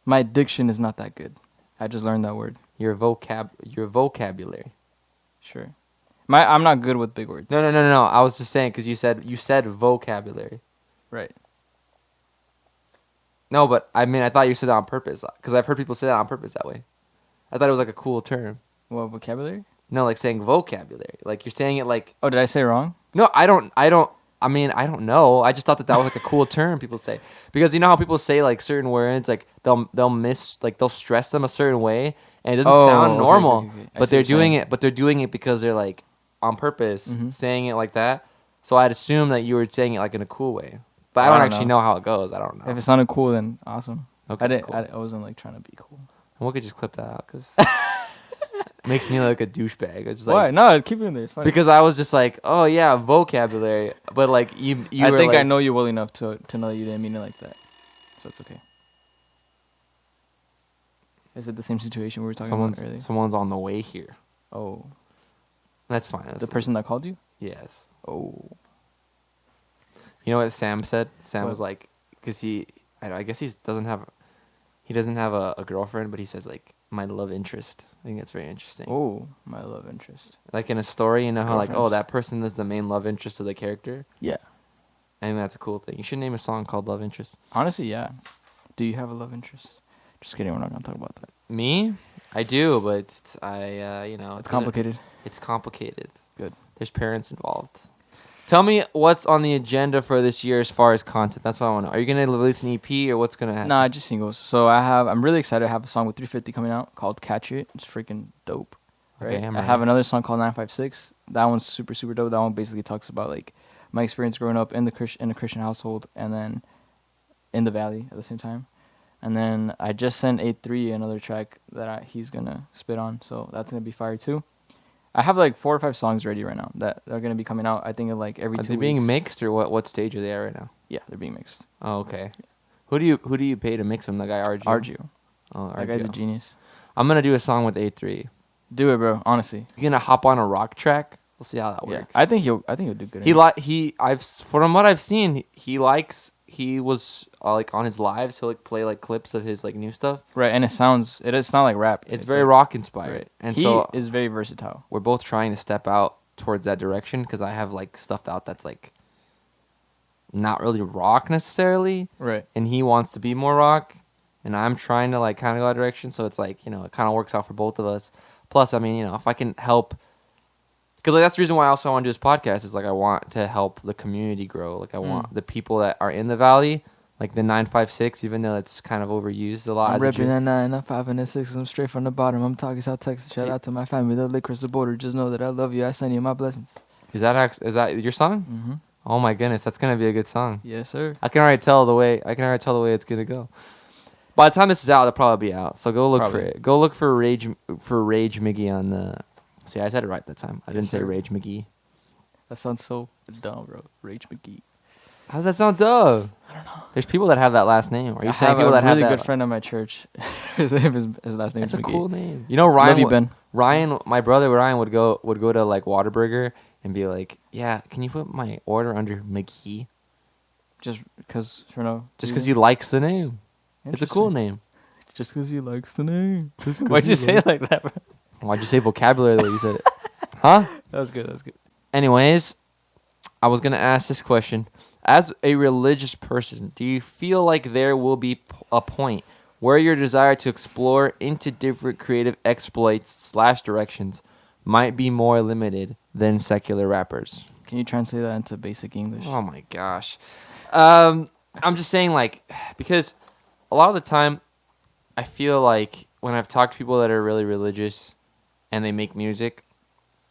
My diction is not that good. I just learned that word. Your vocabulary. Sure. I'm not good with big words. No. I was just saying because you said vocabulary. Right. No, but I mean I thought you said that on purpose because I've heard people say that on purpose that way. I thought it was like a cool term. What, vocabulary? No, like saying vocabulary. Like you're saying it like. Oh, did I say it wrong? No, I don't. I mean, I don't know. I just thought that was like a cool term people say because you know how people say like certain words like they'll stress them a certain way and it doesn't sound normal, okay. but they're doing it. But they're doing it because they're like on purpose saying it like that. So I'd assume that you were saying it like in a cool way, but I don't actually know how it goes. I don't know. If it sounded cool, then awesome. Okay, cool. I wasn't like trying to be cool. And we could just clip that out because it makes me look like a douchebag. It's just Why? like, No, keep it in there. It's fine. because I was just like, oh yeah, vocabulary, but like you. I were think like, I know you well enough to know you didn't mean it like that, so it's okay. Is it the same situation we were talking about earlier? Someone's on the way here. Oh, that's fine. the person that called you? Yes. Oh. You know what Sam said? Sam was What? like, because I guess he doesn't have a girlfriend, but he says like my love interest. I think that's very interesting. Oh, my love interest. Like in a story, you know how like, oh, Girlfriends. that person is the main love interest of the character. Yeah. I think that's a cool thing. You should name a song called Love Interest. Honestly, yeah. Do you have a love interest? Just kidding. We're not gonna talk about that. Me? I do, but you know, It's complicated. It's complicated. Good. There's parents involved. Tell me what's on the agenda for this year as far as content. That's what I want to know. Are you going to release an EP or what's going to happen? Nah, just singles. So I'm really excited to have a song with 350 coming out called Catch It. It's freaking dope. Right? Okay, I have another song called 956. That one's super, super dope. That one basically talks about like my experience growing up in a Christian household and then in the Valley at the same time. And then I just sent 8-3 another track that he's going to spit on. So that's going to be fire too. I have like 4 or 5 songs ready right now that are going to be coming out. I think in like every 2 weeks. Are they being mixed or what stage are they at right now? Yeah, they're being mixed. Oh, okay. Who do you pay to mix them? The guy RG? RG. Oh, that guy's a genius. I'm going to do a song with 8-3. Do it, bro. Honestly. You're going to hop on a rock track? We'll see how that works. I think he'll do good. From what I've seen, he was like on his lives, he'll like play like clips of his like new stuff. Right, and it's not like rap. It's very like, rock inspired. Right. And he so is very versatile. We're both trying to step out towards that direction because I have like stuff out that's like not really rock necessarily. Right. And he wants to be more rock and I'm trying to like kind of go that direction, so it's like, you know, it kind of works out for both of us. Plus, I mean, you know, if I can help, because like that's the reason why I also want to do this podcast is like I want to help the community grow. Like I want the people that are in the Valley, like the 956, even though it's kind of overused a lot. I'm repping that 9, that 5, and that 6. I'm straight from the bottom. I'm talking South Texas. Shout out to my family that live across the border. Just know that I love you. I send you my blessings. Is that your song? Mm-hmm. Oh my goodness, that's gonna be a good song. Yes, sir. I can already tell the way it's gonna go. By the time this is out, it'll probably be out. So go look for it. Go look for Rage Miggy on the. See, I said it right that time. I didn't say Rage Miggy. That sounds so dumb, bro. Rage Miggy. How does that sound dumb? I don't know. There's people that have that last name. Are you saying people that have that? I have a really good friend at my church. his last name is Miggy. It's a cool name. You know, Ryan. Love you, Ben. Ryan, my brother Ryan would go to like Whataburger and be like, "Yeah, can you put my order under McGee?" Just because he likes the name. It's a cool name. Just because he likes the name. Why'd you say it like that, bro? Why'd you say vocabulary the way you said it? Huh? That was good. Anyways, I was going to ask this question. As a religious person, do you feel like there will be a point where your desire to explore into different creative exploits / directions might be more limited than secular rappers. Can you translate that into basic English? Oh my gosh. I'm just saying, like, because a lot of the time, I feel like when I've talked to people that are really religious and they make music,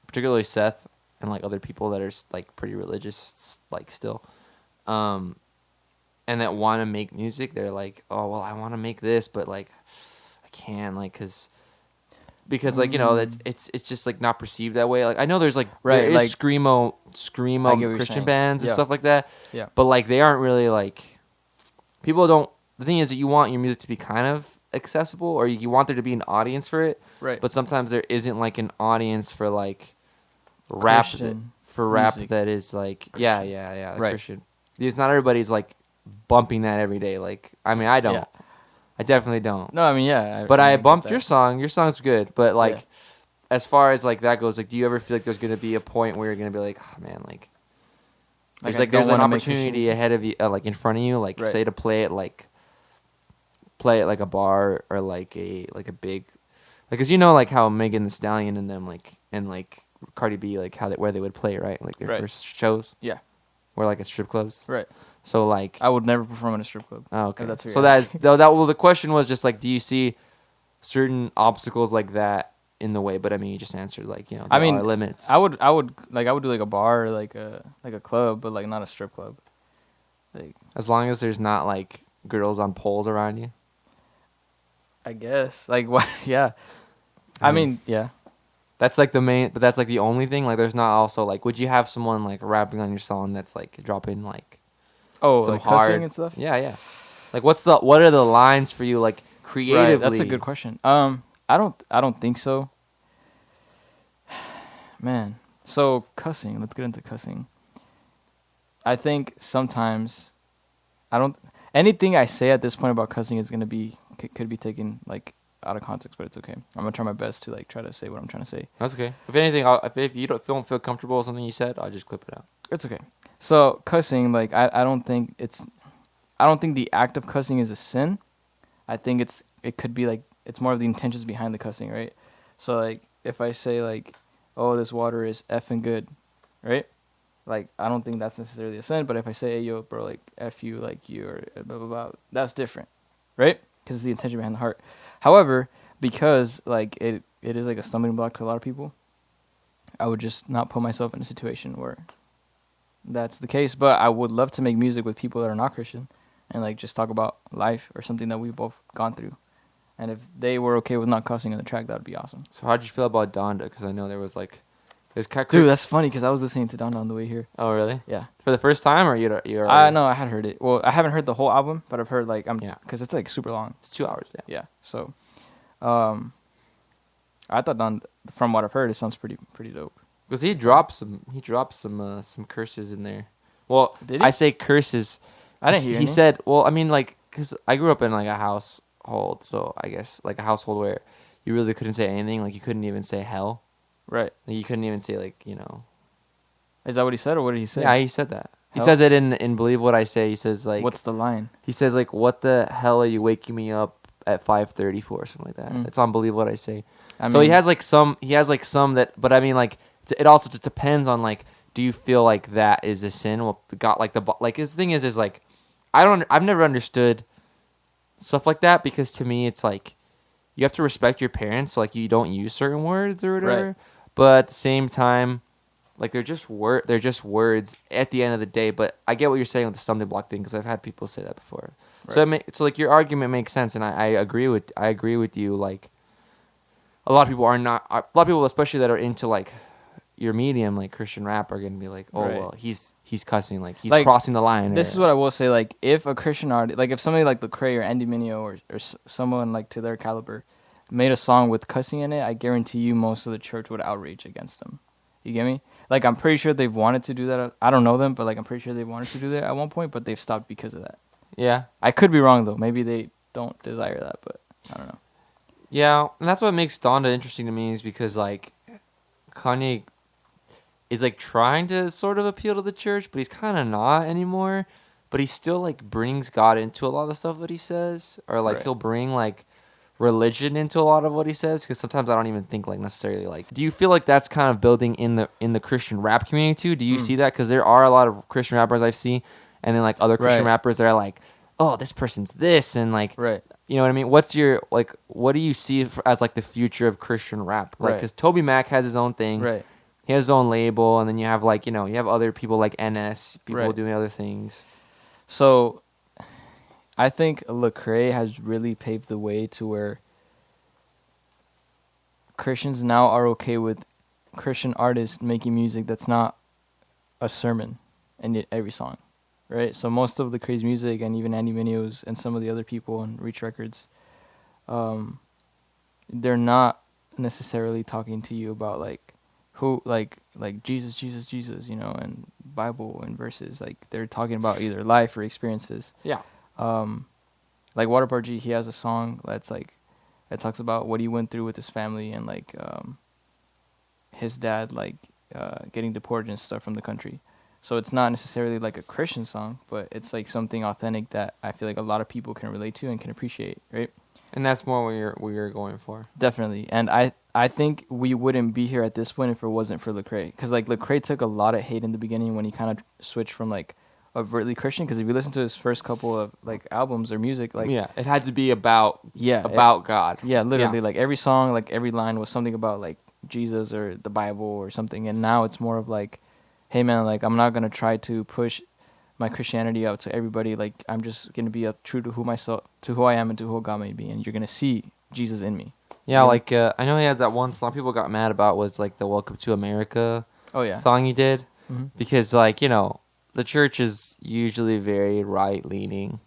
particularly Seth and like other people that are like pretty religious, like still, and that want to make music, they're like, oh well, I want to make this, but like, I can't, like, because like, you know, it's just like not perceived that way. Like I know there's like there is like screamo Christian bands and stuff like that. Yeah. But like they aren't really like people don't. The thing is that you want your music to be kind of accessible, or you want there to be an audience for it. Right. But sometimes there isn't like an audience for like rap rap that is like Christian. yeah Right. Christian. Because not everybody's like bumping that every day. Like I mean I don't. Yeah. I definitely don't. No, I mean yeah. But I get bumped that. your song. Your song's good. But like, Yeah. as far as like that goes, like, do you ever feel like there's gonna be a point where you're gonna be like, oh man, like, there's an opportunity ahead of you, like in front of you, like say to play it like a bar or like a big, like, cause you know like how Megan Thee Stallion and them like and like Cardi B like where they would play, right, like their first shows. Yeah. Where like at strip clubs. Right. So like I would never perform in a strip club. Oh, okay. That's So the question was just like, do you see certain obstacles like that in the way? But I mean, you just answered like, you know, there are limits. I would do like a bar or like a club, but like not a strip club. Like as long as there's not like girls on poles around you. I guess like what? Yeah. I mean, yeah. That's like the main, but that's like the only thing. Like, there's not also like, would you have someone like rapping on your song that's like dropping like. Oh, like cussing and stuff? Yeah. Like, what are the lines for you, like, creatively? Right, that's a good question. I don't think so. Man, so cussing. Let's get into cussing. I think sometimes, anything I say at this point about cussing is could be taken like out of context, but it's okay. I'm gonna try my best to like try to say what I'm trying to say. That's okay. If anything, if you don't feel comfortable with something you said, I'll just clip it out. It's okay. So cussing, like I don't think the act of cussing is a sin. I think it could be like it's more of the intentions behind the cussing, right? So like if I say like, oh, this water is effing good, right? Like I don't think that's necessarily a sin, but if I say, hey yo bro, like F you, like you or blah blah blah, that's different, right? Because it's the intention behind the heart. However, because like it is like a stumbling block to a lot of people, I would just not put myself in a situation where that's the case. But I would love to make music with people that are not Christian and like just talk about life or something that we've both gone through. And if they were okay with not cussing on the track, that would be awesome. So how'd you feel about Donda? Because I know there was like, dude, that's funny because I was listening to Donda on the way here. Oh really? Yeah. For the first time, or you already? No, I had heard it. Well, I haven't heard the whole album, but I've heard like because it's like super long. It's 2 hours. Yeah. Yeah. So, I thought Donda, from what I've heard, it sounds pretty dope. Because he dropped some curses in there. Well, did he? I say curses. I didn't hear any. He said, well, I mean, like, because I grew up in like a household, so I guess like a household where you really couldn't say anything. Like you couldn't even say hell. Right. Like, you couldn't even say like, you know. Is that what he said, or what did he say? Yeah, he said that. He Hell? says it in Believe What I Say. He says like. What's the line? He says like, what the hell are you waking me up at 5:30 for, or something like that. It's on Believe What I Say. So he has like some that, but I mean like it also just depends on like, do you feel like that is a sin? Well, got like his thing is like, I've never understood stuff like that, because to me it's like you have to respect your parents, so like you don't use certain words or whatever. Right. But at the same time, like they're just words at the end of the day. But I get what you're saying with the stumbling block thing, because I've had people say that before. Right. So like your argument makes sense, and I agree with you. Like a lot of people, especially that are into like your medium, like Christian rap, are gonna be like, oh well, he's cussing, like he's crossing the line. This is what I will say: like if a Christian artist, like if somebody like Lecrae or Andy Mineo or someone like to their caliber made a song with cussing in it, I guarantee you most of the church would outrage against them. You get me? Like I'm pretty sure they've wanted to do that. I don't know them, but like I'm pretty sure they wanted to do that at one point, but they've stopped because of that. Yeah, I could be wrong though. Maybe they don't desire that, but I don't know. Yeah, and that's what makes Donda interesting to me, is because like Kanye is like trying to sort of appeal to the church, but he's kind of not anymore. but he still like brings God into a lot of the stuff that he says, or like he'll bring like religion into a lot of what he says, because sometimes I don't even think like necessarily like. Do you feel like that's kind of building in the Christian rap community too? Do you see that? Because there are a lot of Christian rappers I see, and then like other Christian rappers that are like, oh, this person's this, and like, you know what I mean? What's your like? What do you see as like the future of Christian rap? Like, because Toby Mac has his own thing, he has his own label, and then you have like, you know, you have other people like NS, people doing other things. So I think Lecrae has really paved the way to where Christians now are okay with Christian artists making music that's not a sermon in every song, right? So most of the Crazy Music and even Andy Minio's and some of the other people on Reach Records, they're not necessarily talking to you about like who like Jesus, Jesus, Jesus, you know, and Bible and verses. Like they're talking about either life or experiences. Yeah. Like Waterpark G, he has a song that's like that talks about what he went through with his family and like his dad like getting deported and stuff from the country. So it's not necessarily like a Christian song, but it's like something authentic that I feel like a lot of people can relate to and can appreciate, right? And that's more what you're going for. Definitely. And I think we wouldn't be here at this point if it wasn't for Lecrae. Because like Lecrae took a lot of hate in the beginning when he kind of switched from like overtly Christian, because if you listen to his first couple of like albums or music, like it had to be about God. Yeah, literally, like every song, like every line was something about like Jesus or the Bible or something. And now it's more of like, hey man, like I'm not gonna try to push my Christianity out to everybody. Like I'm just gonna be true to who I am and to who God made me, and you're gonna see Jesus in me. Yeah, like I know he has that one song people got mad about was like the "Welcome to America" song he did, because like, you know, the church is usually very right leaning,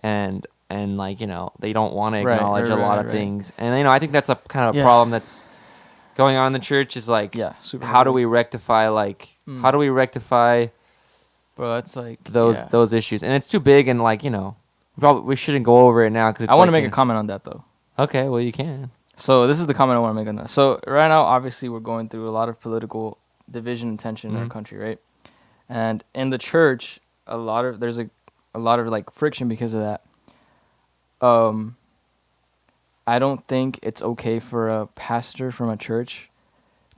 and like, you know, they don't want to acknowledge a lot of things, and you know, I think that's a kind of a problem that's going on in the church, is like, how do we rectify bro, that's like those issues, and it's too big, and like, you know, we shouldn't go over it now, because I want to make a comment on that though. Okay, well, you can. So this is the comment I want to make on that. So right now, obviously, we're going through a lot of political division and tension in our country, right? And in the church, there's a lot of like friction because of that. I don't think it's okay for a pastor from a church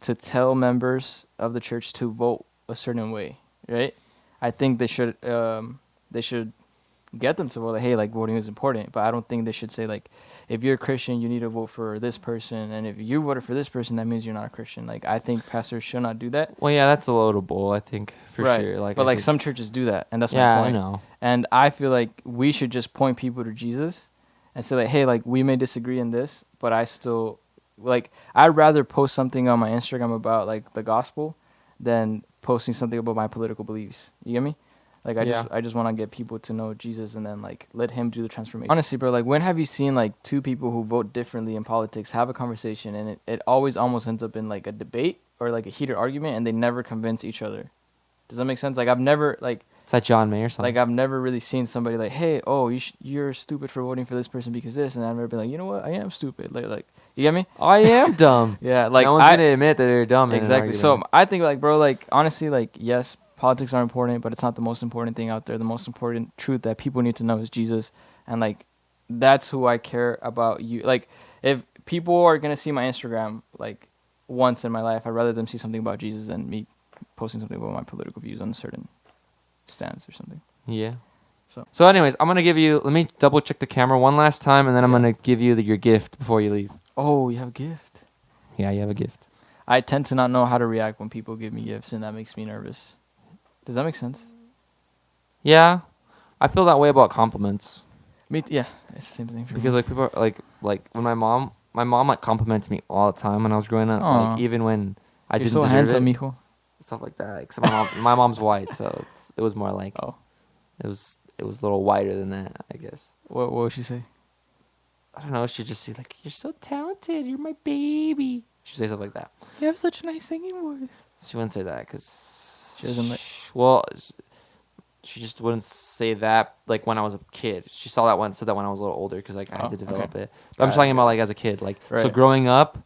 to tell members of the church to vote a certain way, right? I think they should get them to vote. Like, hey, like voting is important, but I don't think they should say like, if you're a Christian, you need to vote for this person, and if you voted for this person, that means you're not a Christian. Like, I think pastors should not do that. Well, yeah, that's a load of bull, I think, for sure. Like, but like some churches do that, and that's my point. I know. And I feel like we should just point people to Jesus and say like, hey, like we may disagree in this, but I still like I'd rather post something on my Instagram about like the gospel than posting something about my political beliefs. You get me? Like I just want to get people to know Jesus and then like let him do the transformation. Honestly, bro, like when have you seen like two people who vote differently in politics have a conversation and it always almost ends up in like a debate or like a heated argument and they never convince each other? Does that make sense? Like I've never like it's that John Mayer song. Like I've never really seen somebody like, hey, oh, you're stupid for voting for this person because this, and I've never been like, you know what, I am stupid. Like you get me? I am dumb. Yeah, like no one's gonna admit that they're dumb. Exactly. So I think like, bro, like honestly, like yes, politics are important, but it's not the most important thing out there. The most important truth that people need to know is Jesus, and like that's who I care about. You like if people are gonna see my Instagram like once in my life, I'd rather them see something about Jesus than me posting something about my political views on a certain stance or something. Yeah. So anyways, I'm gonna give you. Let me double check the camera one last time, and then I'm gonna give you your gift before you leave. Oh, you have a gift? Yeah, you have a gift. I tend to not know how to react when people give me gifts, and that makes me nervous. Does that make sense? Yeah, I feel that way about compliments. Yeah, it's the same thing for me. Because like people are, like when my mom like compliments me all the time when I was growing up. Like even when I didn't deserve handsome, it. Mijo. Stuff like that. Like, so my mom's white, so it was more like it was a little whiter than that, I guess. What would she say? I don't know. She'd just say like, "You're so talented. You're my baby." She'd say stuff like that. You have such a nice singing voice. She wouldn't say that because she doesn't like. Well, she just wouldn't say that like when I was a kid. She said that when I was a little older because like I had to develop it. But I'm just talking about like as a kid, like so growing up.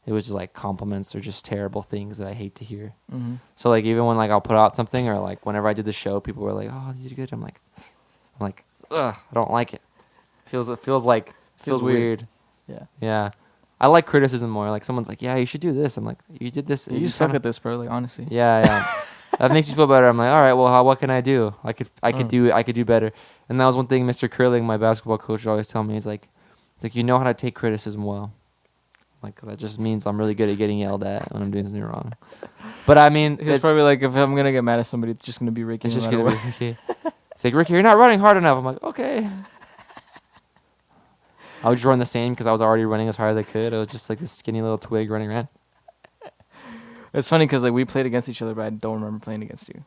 It was just like compliments or just terrible things that I hate to hear. Mm-hmm. So like even when like I'll put out something or like whenever I did the show, people were like, "Oh, you did good." I'm like, I'm like, ugh, I don't like it. It feels weird. Yeah. Yeah. I like criticism more. Like someone's like, yeah, you should do this. I'm like, you did this. You suck at this, bro. Like honestly. Yeah. That makes me feel better. I'm like, all right, well, what can I do? I could do better. And that was one thing Mr. Curling, my basketball coach, would always tell me. He's like, you know how to take criticism well. Like that just means I'm really good at getting yelled at when I'm doing something wrong. But I mean, it's probably like if I'm gonna get mad at somebody, it's just gonna be Ricky. It's just gonna be Ricky. It's like, Ricky, you're not running hard enough. I'm like, okay. I would just run the same because I was already running as hard as I could. It was just like this skinny little twig running around. It's funny because like we played against each other, but I don't remember playing against you.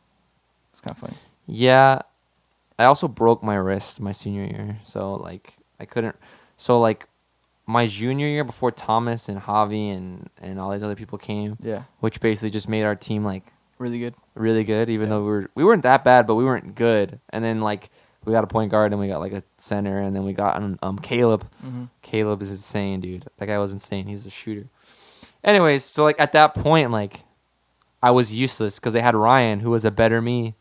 It's kind of funny. Yeah, I also broke my wrist my senior year, so like I couldn't. So like my junior year before Thomas and Javi and all these other people came. Yeah. Which basically just made our team like really good, even though we weren't that bad, but we weren't good. And then like we got a point guard and we got like a center, and then we got Caleb. Mm-hmm. Caleb is insane, dude. That guy was insane. He's a shooter. Anyways, so like at that point, like I was useless because they had Ryan, who was a better me.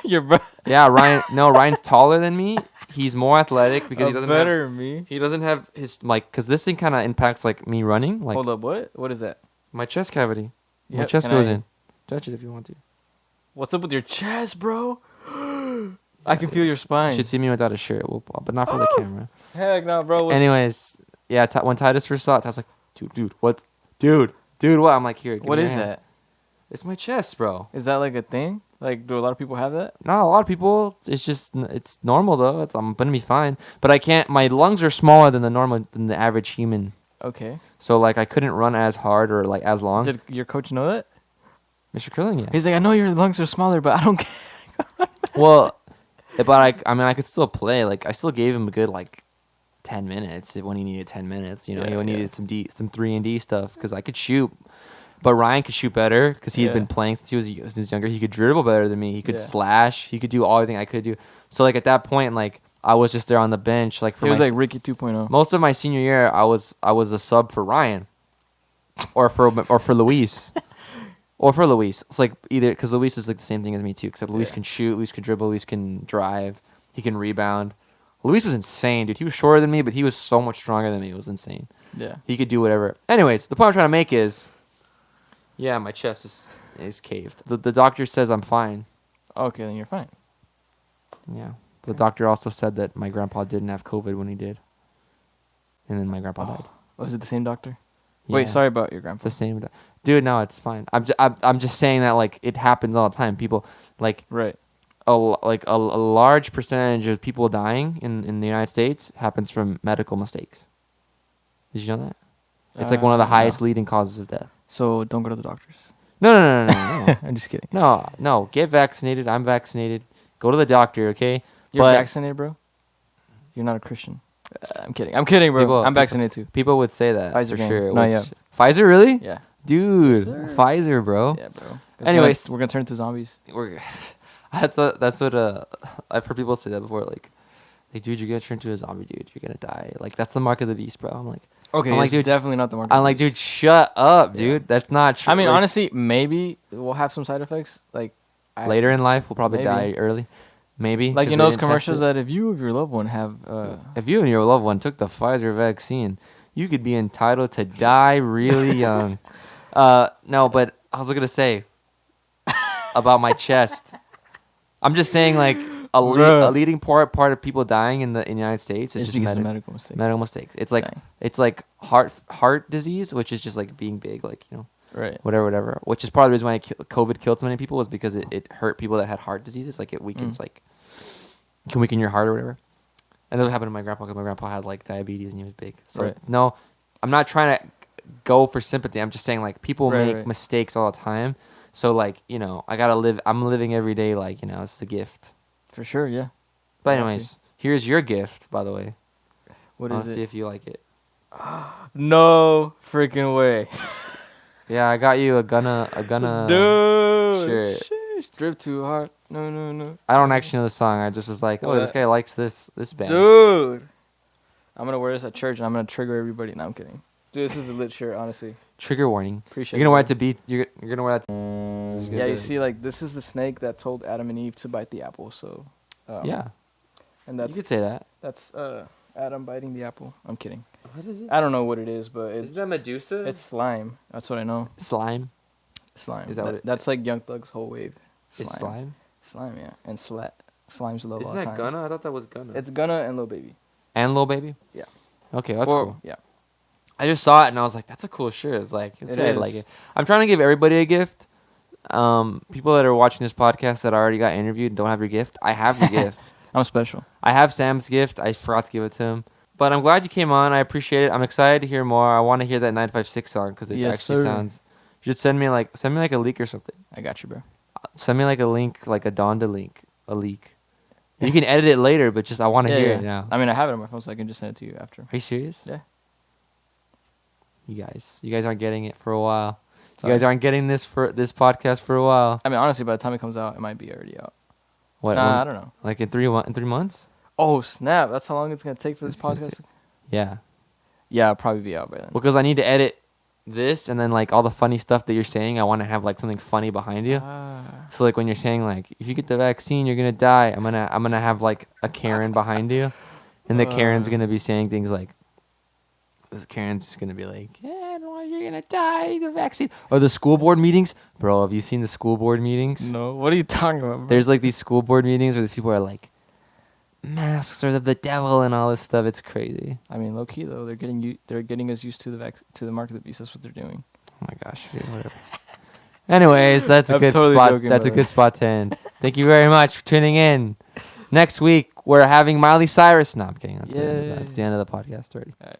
Your bro. Yeah, Ryan. No, Ryan's taller than me. He's more athletic because he doesn't better me. He doesn't have his like because this thing kind of impacts like me running. Like hold up, what? What is that? My chest cavity. Yep, my chest goes in. Touch it if you want to. What's up with your chest, bro? I can feel your spine. You should see me without a shirt, but not for the camera. Heck no, bro. Anyways, yeah. When Titus first saw it, I was like, dude, what? Dude, what? I'm like, here. What is that? It's my chest, bro. Is that like a thing? Like, do a lot of people have that? No, a lot of people. It's normal though. I'm gonna be fine. But I can't. My lungs are smaller than the average human. Okay. So like I couldn't run as hard or like as long. Did your coach know that? Mr. Curling, yeah. He's like, I know your lungs are smaller, but I don't care. Well, but I mean I could still play. Like I still gave him a good like 10 minutes when he needed 10 minutes. You know, he needed some 3-and-D stuff because I could shoot. But Ryan could shoot better because he had been playing since he was younger. He could dribble better than me. He could slash. He could do everything I could do. So like at that point, like I was just there on the bench. Like he was like Ricky 2.0. Most of my senior year, I was a sub for Ryan, or for Luis, or for Luis. It's like either because Luis is like the same thing as me too. Except Luis can shoot, Luis can dribble, Luis can drive, he can rebound. Luis was insane, dude. He was shorter than me, but he was so much stronger than me. It was insane. Yeah, he could do whatever. Anyways, the point I'm trying to make is. Yeah, my chest is caved. The doctor says I'm fine. Okay, then you're fine. Yeah. The doctor also said that my grandpa didn't have COVID when he did. And then my grandpa died. Was it the same doctor? Yeah. Wait, sorry about your grandpa. It's the same. Dude, no, it's fine. I'm just saying that like it happens all the time. People like right. A large percentage of people dying in the United States happens from medical mistakes. Did you know that? It's like one of the highest leading causes of death. So don't go to the doctors. No. I'm just kidding. No. Get vaccinated. I'm vaccinated. Go to the doctor, okay? You're vaccinated, bro? You're not a Christian. I'm kidding, bro. I'm vaccinated too. People would say that Pfizer for sure. No, yeah. Pfizer, really? Yeah. Dude, yes, Pfizer, bro. Yeah, bro. Anyways, we're gonna turn into zombies. That's what I've heard people say that before. Like, dude, you're gonna turn into a zombie, dude. You're gonna die. Like, that's the mark of the beast, bro. I'm like. Okay, I'm like, it's dude, definitely not the mark. I'm like, dude, shut up, dude. Yeah. That's not true. I mean, honestly, maybe we'll have some side effects. Like later in life, we'll probably die early. Maybe. Like you know those commercials that if you or your loved one have, if you and your loved one took the Pfizer vaccine, you could be entitled to die really young. No, but I was gonna say about my chest. I'm just saying, like. A leading part of people dying in the United States is just medical mistakes. Medical mistakes. It's like heart disease, which is just like being big, like right, whatever. Which is part of the reason why COVID killed so many people was because it hurt people that had heart diseases. Like it weakens can weaken your heart or whatever. And that's what happened to my grandpa because my grandpa had like diabetes and he was big. So no, I'm not trying to go for sympathy. I'm just saying like people make mistakes all the time. So like I gotta live. I'm living every day like it's a gift. For sure, yeah. But anyways, here's your gift, by the way. What is it? Let's see if you like it. No freaking way. Yeah, I got you a Gunna Dude, shirt. Drip too hard. No. I don't actually know the song. I just was like, this guy likes this band. Dude. I'm going to wear this at church and I'm going to trigger everybody. No, I'm kidding. Dude, this is a lit shirt, honestly. Trigger warning. Appreciate it. You're going to wear it to you're going to wear that to... Yeah, you see, like, this is the snake that told Adam and Eve to bite the apple, so... yeah. And You could say that. That's Adam biting the apple. I'm kidding. What is it? I don't know what it is, but Isn't that Medusa? it's slime. That's what I know. Slime. Slime. Is that what it? That's like Young Thug's whole wave. It's slime. Slime, yeah. And Slime's Love Isn't all that time. Gunna? I thought that was Gunna. It's Gunna and Lil Baby. And Lil Baby. Yeah. Okay, that's cool. Yeah. I just saw it and I was like, "That's a cool shirt." It's like, It I is. like it. I'm trying to give everybody a gift. People that are watching this podcast that already got interviewed and don't have your gift. I have your gift. I'm special. I have Sam's gift. I forgot to give it to him. But I'm glad you came on. I appreciate it. I'm excited to hear more. I want to hear that 956 song because it actually sounds. You should send me like a leak or something. I got you, bro. Send me like a link, like a Donda link, a leak. You can edit it later, but just I want to hear it now. I mean, I have it on my phone, so I can just send it to you after. Are you serious? Yeah. You guys aren't getting it for a while. You guys aren't getting this podcast for a while. I mean, honestly, by the time it comes out, it might be already out. What? I don't know. Like in 3 months? Oh snap! That's how long it's gonna take for this podcast. Yeah. Yeah, it'll probably be out by then. Because I need to edit this and then like all the funny stuff that you're saying. I want to have like something funny behind you. So like when you're saying like if you get the vaccine you're gonna die, I'm gonna have like a Karen behind you, and the Karen's gonna be saying things like, this Karen's just gonna be like, yeah, no, you're gonna die, the vaccine. Or the school board meetings, bro. Have you seen the school board meetings? No, what are you talking about, bro? There's like these school board meetings where these people are like, masks are of the devil and all this stuff. It's crazy. I mean, low key though, they're getting us used to the mark of the beast. That's what they're doing. Oh my gosh, dude, whatever. Anyways, that's a good spot. Joking, that's a good spot to end. Thank you very much for tuning in. Next week we're having Miley Cyrus. No, I'm kidding. That's the end of the podcast already. All right.